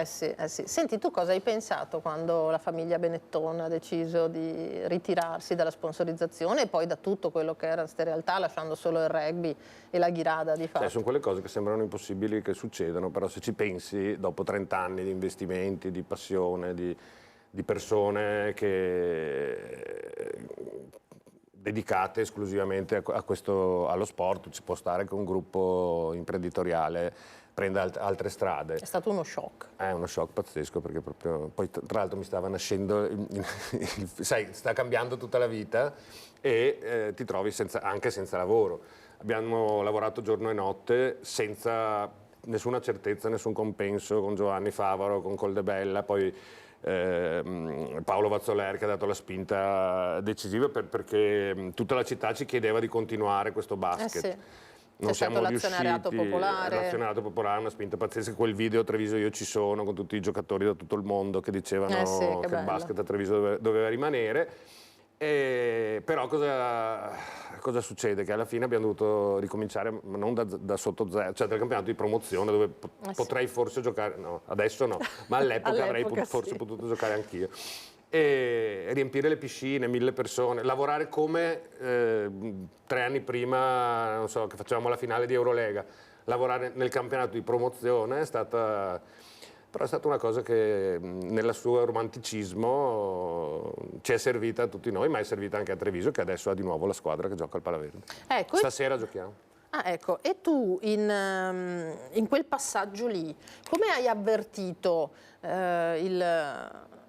Sì. Senti, tu cosa hai pensato quando la famiglia Benetton ha deciso di ritirarsi dalla sponsorizzazione e poi da tutto quello che era queste realtà, lasciando solo il rugby e la ghirada di fatto? Sono quelle cose che sembrano impossibili che succedano, però se ci pensi, dopo 30 anni di investimenti, di passione, di persone dedicate esclusivamente allo sport, ci può stare che un gruppo imprenditoriale prenda altre strade. È stato uno shock. È uno shock pazzesco, perché proprio poi tra l'altro mi stava nascendo, sai, sta cambiando tutta la vita e ti trovi anche senza lavoro. Abbiamo lavorato giorno e notte senza nessuna certezza, nessun compenso, con Giovanni Favaro, con Coldebella, poi Paolo Vazzoler che ha dato la spinta decisiva perché tutta la città ci chiedeva di continuare questo basket. Non siamo riusciti. L'azionariato popolare, una spinta pazzesca. Quel video a Treviso Io ci sono, con tutti i giocatori da tutto il mondo che dicevano che il basket a Treviso doveva rimanere. Però cosa succede? Che alla fine abbiamo dovuto ricominciare, ma non da sotto zero, cioè dal campionato di promozione, dove potrei forse giocare, no, adesso no, ma all'epoca avrei forse potuto giocare anch'io. E riempire le piscine, 1000 persone, lavorare come 3 anni prima, non so, che facevamo la finale di Eurolega, lavorare nel campionato di promozione è stata una cosa che nel suo romanticismo ci è servita a tutti noi, ma è servita anche a Treviso, che adesso ha di nuovo la squadra che gioca al Palaverde. Stasera giochiamo. Ecco, e tu in quel passaggio lì, come hai avvertito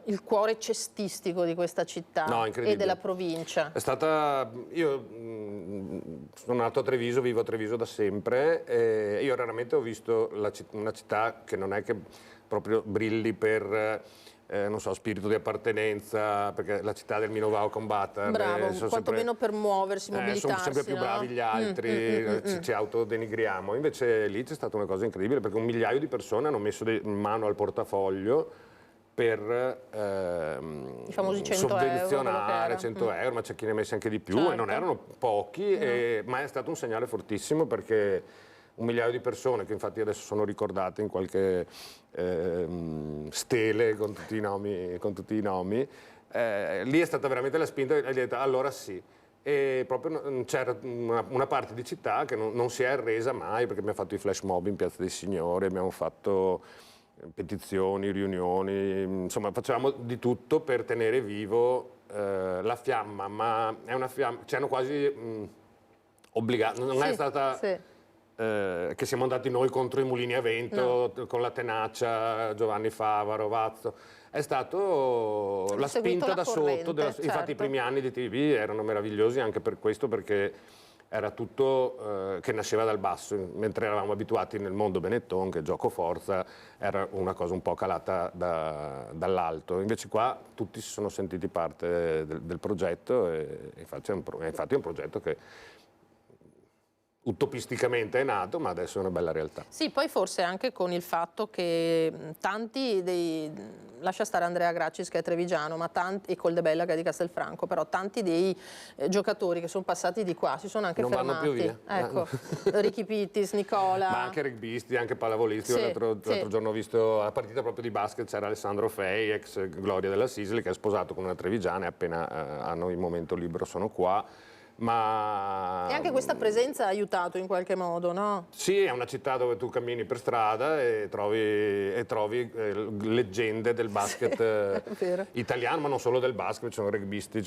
il cuore cestistico di questa città e della provincia? Io sono nato a Treviso, vivo a Treviso da sempre, e io raramente ho visto una città che non è che proprio brilli per non so, spirito di appartenenza, perché la città del Minovao combatter. Bravo, quantomeno per muoversi, mobilitarsi. Sono sempre più bravi gli altri, ci autodenigriamo. Invece lì c'è stata una cosa incredibile, perché 1 migliaio di persone hanno messo in mano al portafoglio per I famosi 100 sovvenzionare euro, 100 euro, ma c'è chi ne ha messi anche di più, certo. e non erano pochi, ma è stato un segnale fortissimo, perché 1 miliardo di persone, che infatti adesso sono ricordate in qualche stele con tutti i nomi, lì è stata veramente la spinta, e gli ho detto allora sì. E proprio c'era una parte di città che non si è arresa mai, perché abbiamo fatto i flash mob in Piazza dei Signori, abbiamo fatto petizioni, riunioni, insomma facevamo di tutto per tenere vivo la fiamma, ma è una fiamma, ci hanno quasi obbligato, non è stata che siamo andati noi contro i mulini a vento, con la tenacia, Giovanni Favaro, Vazzo. È stato la spinta da sotto, infatti i primi anni di TV erano meravigliosi anche per questo, perché era tutto che nasceva dal basso, mentre eravamo abituati nel mondo Benetton, che gioco forza era una cosa un po' calata dall'alto. Invece qua tutti si sono sentiti parte del progetto, e infatti è un progetto che utopisticamente è nato, ma adesso è una bella realtà. Sì, poi forse anche con il fatto che tanti lascia stare Andrea Gracis che è trevigiano, ma e Coldebella che è di Castelfranco, però tanti dei giocatori che sono passati di qua si sono anche non fermati. vanno più via. Ecco, Ricky Pittis, Nicola. Ma anche rugbisti, anche pallavolisti. Sì, l'altro giorno ho visto la partita proprio di basket, c'era Alessandro Fei, ex Gloria della Sisli, che è sposato con una trevigiana, e appena hanno il momento libero sono qua. Ma E anche questa presenza ha aiutato in qualche modo, no? sì, è una città dove tu cammini per strada e trovi leggende del basket italiano, ma non solo del basket, ci sono rugbisti,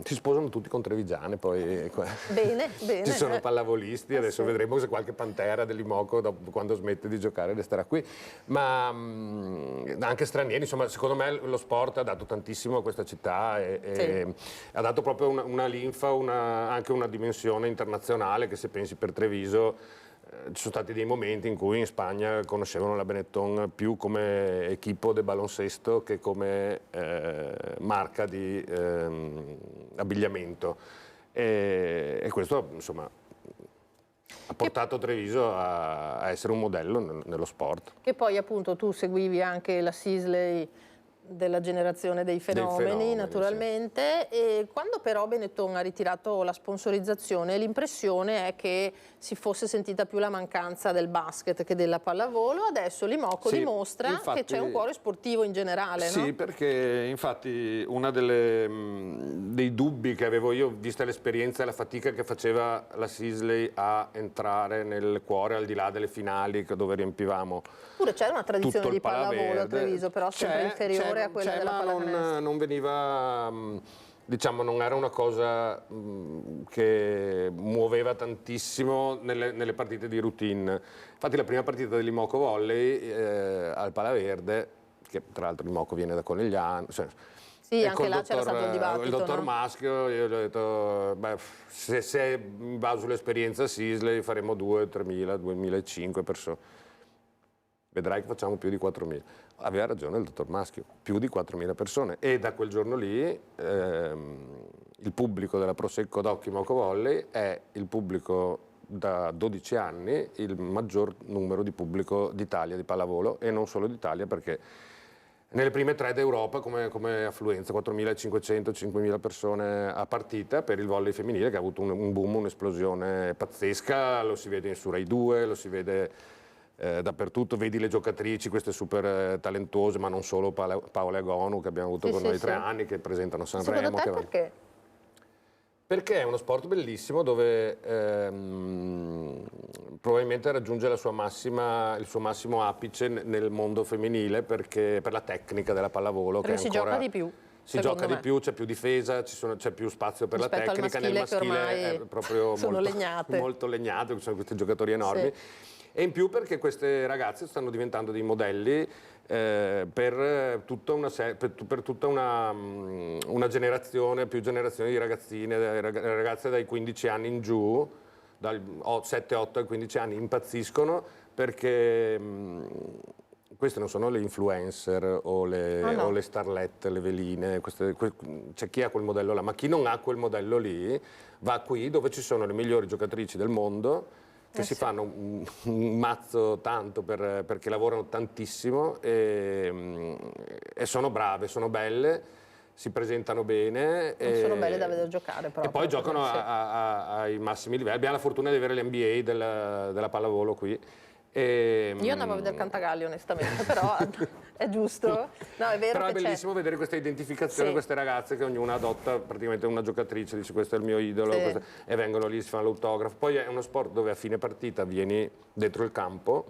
si sposano tutti con trevigiane, poi Bene. ci sono pallavolisti, adesso vedremo se qualche Pantera dell'Imoco quando smette di giocare resterà qui, ma anche stranieri, insomma secondo me lo sport ha dato tantissimo a questa città, e ha dato proprio una linfa, anche una dimensione internazionale, che se pensi per Treviso ci sono stati dei momenti in cui in Spagna conoscevano la Benetton più come equipo de baloncesto che come marca di abbigliamento, e questo insomma ha portato Treviso a essere un modello nello sport. Che poi appunto tu seguivi anche la Sisley della generazione dei fenomeni naturalmente, sì. E quando però Benetton ha ritirato la sponsorizzazione, l'impressione è che si fosse sentita più la mancanza del basket che della pallavolo. Adesso l'Imoco dimostra che c'è un cuore sportivo in generale, sì, no? perché infatti uno dei dubbi che avevo io, vista l'esperienza e la fatica che faceva la Sisley a entrare nel cuore, al di là delle finali dove riempivamo. Pure c'era una tradizione di pallavolo a Treviso, però sempre inferiore a quella della pallacanestro. Non veniva, diciamo, non era una cosa che muoveva tantissimo nelle partite di routine. Infatti la prima partita dell'Imoco Volley al Palaverde, che tra l'altro l'Imoco viene da Conegliano, cioè, sì, anche là c'era stato un dibattito. Il dottor Maschio, io gli ho detto, se baso sull'esperienza Sisley faremo 2.000, 2.500 persone. Vedrai che facciamo più di 4.000. Aveva ragione il dottor Maschio, più di 4.000 persone. E da quel giorno lì il pubblico della Prosecco Doc Imoco Volley è il pubblico da 12 anni, il maggior numero di pubblico d'Italia di pallavolo, e non solo d'Italia, perché nelle prime 3 d'Europa come affluenza, 4.500, 5.000 persone a partita per il volley femminile, che ha avuto un boom, un'esplosione pazzesca, lo si vede su Rai 2, lo si vede dappertutto, vedi le giocatrici, queste super talentuose, ma non solo, Paola Agonu che abbiamo avuto con noi 3 anni, che presentano a Sanremo. Secondo te perché? Perché è uno sport bellissimo dove probabilmente raggiunge il suo massimo apice nel mondo femminile, perché per la tecnica della pallavolo. Perché si gioca di più. Si gioca di più, c'è più difesa, c'è più spazio per rispetto la tecnica. Nel maschile è proprio sono molto legnate, ci sono questi giocatori enormi. Sì. E in più perché queste ragazze stanno diventando dei modelli per tutta una generazione, più generazioni di ragazzine, ragazze dai 15 anni in giù, dal 7, 8 ai 15 anni, impazziscono perché queste non sono le influencer o le starlette, le veline, c'è chi ha quel modello là, ma chi non ha quel modello lì va qui dove ci sono le migliori giocatrici del mondo, che si fanno un mazzo tanto perché lavorano tantissimo e sono brave, sono belle, si presentano bene. Sono belle da vedere giocare proprio. E poi giocano ai massimi livelli. Abbiamo la fortuna di avere l'NBA della pallavolo qui. Io andavo a vedere Cantagalli onestamente, però è giusto. No, è vero. Però che è bellissimo vedere questa identificazione, queste ragazze che ognuna adotta praticamente una giocatrice, dice questo è il mio idolo, e vengono lì, si fanno l'autografo. Poi è uno sport dove a fine partita vieni dentro il campo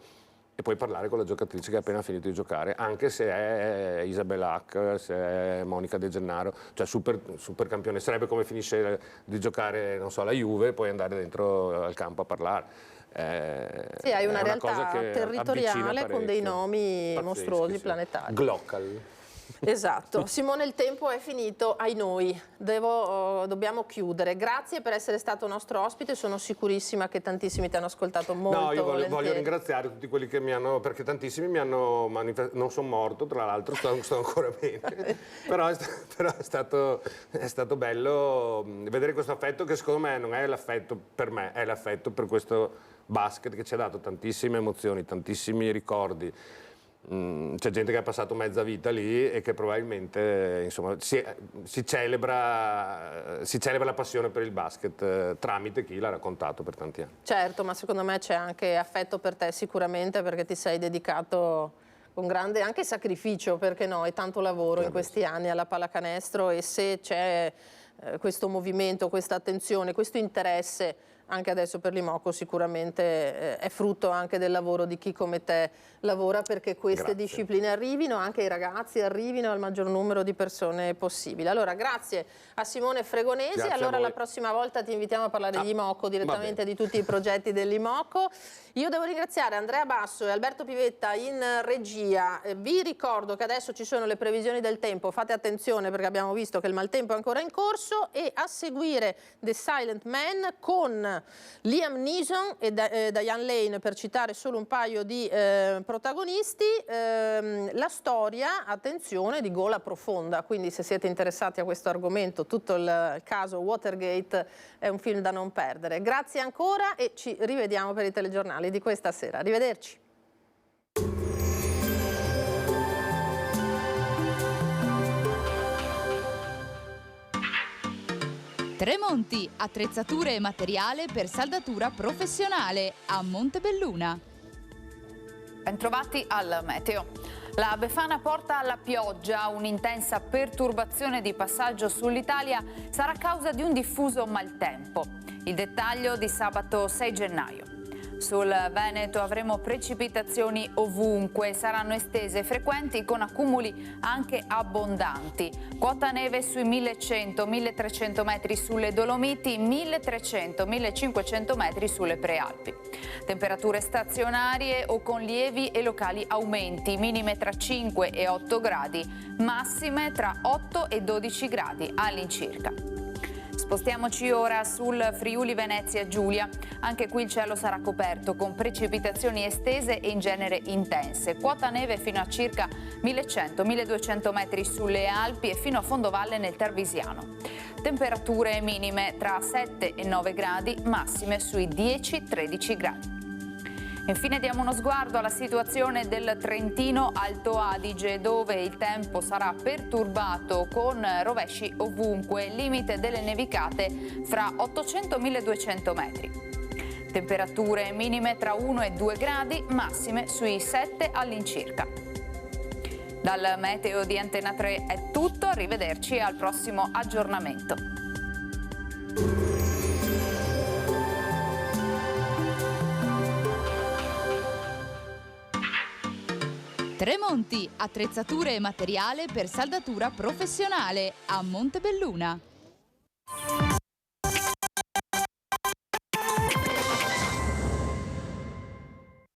e puoi parlare con la giocatrice che ha appena finito di giocare, anche se è Isabella Hack, se è Monica De Gennaro, cioè super campione. Sarebbe come finisce di giocare, non so, la Juve, puoi andare dentro al campo a parlare. Sì, hai una realtà territoriale con dei nomi pazzeschi, mostruosi, planetari. Glocal. Esatto. Simone, il tempo è finito, ai noi. Dobbiamo chiudere. Grazie per essere stato nostro ospite, sono sicurissima che tantissimi ti hanno ascoltato molto. No, io voglio ringraziare tutti quelli che mi hanno, perché tantissimi mi hanno manifestato, non sono morto, tra l'altro sto ancora bene, però è stato bello vedere questo affetto che secondo me non è l'affetto per me, è l'affetto per questo basket che ci ha dato tantissime emozioni, tantissimi ricordi. C'è gente che ha passato mezza vita lì e che probabilmente insomma, si celebra la passione per il basket tramite chi l'ha raccontato per tanti anni. Certo, ma secondo me c'è anche affetto per te sicuramente, perché ti sei dedicato con grande anche sacrificio, perché no, e tanto lavoro in questi anni alla pallacanestro, e se c'è questo movimento, questa attenzione, questo interesse anche adesso per l'Imoco, sicuramente è frutto anche del lavoro di chi come te lavora perché queste discipline arrivino, anche i ragazzi arrivino al maggior numero di persone possibile. Allora grazie a Simone Fregonesi, allora la prossima volta ti invitiamo a parlare di Imoco, direttamente di tutti i progetti dell'Imoco. Io devo ringraziare Andrea Basso e Alberto Pivetta in regia. Vi ricordo che adesso ci sono le previsioni del tempo, fate attenzione perché abbiamo visto che il maltempo è ancora in corso, e a seguire The Silent Man con Liam Neeson e Diane Lane, per citare solo un paio di protagonisti, la storia, attenzione, di Gola Profonda, quindi se siete interessati a questo argomento, tutto il caso Watergate è un film da non perdere. Grazie ancora e ci rivediamo per i telegiornali di questa sera. Arrivederci. Tremonti, attrezzature e materiale per saldatura professionale a Montebelluna. Bentrovati al meteo. La Befana porta alla pioggia, un'intensa perturbazione di passaggio sull'Italia sarà causa di un diffuso maltempo. Il dettaglio di sabato 6 gennaio. Sul Veneto avremo precipitazioni ovunque, saranno estese e frequenti con accumuli anche abbondanti. Quota neve sui 1100-1300 metri sulle Dolomiti, 1300-1500 metri sulle Prealpi. Temperature stazionarie o con lievi e locali aumenti, minime tra 5 e 8 gradi, massime tra 8 e 12 gradi all'incirca. Spostiamoci ora sul Friuli Venezia Giulia. Anche qui il cielo sarà coperto con precipitazioni estese e in genere intense. Quota neve fino a circa 1100-1200 metri sulle Alpi e fino a fondovalle nel Tarvisiano. Temperature minime tra 7 e 9 gradi, massime sui 10-13 gradi. Infine diamo uno sguardo alla situazione del Trentino Alto Adige, dove il tempo sarà perturbato con rovesci ovunque, limite delle nevicate fra 800 e 1200 metri. Temperature minime tra 1 e 2 gradi, massime sui 7 all'incirca. Dal meteo di Antena 3 è tutto, arrivederci al prossimo aggiornamento. Tremonti, attrezzature e materiale per saldatura professionale a Montebelluna.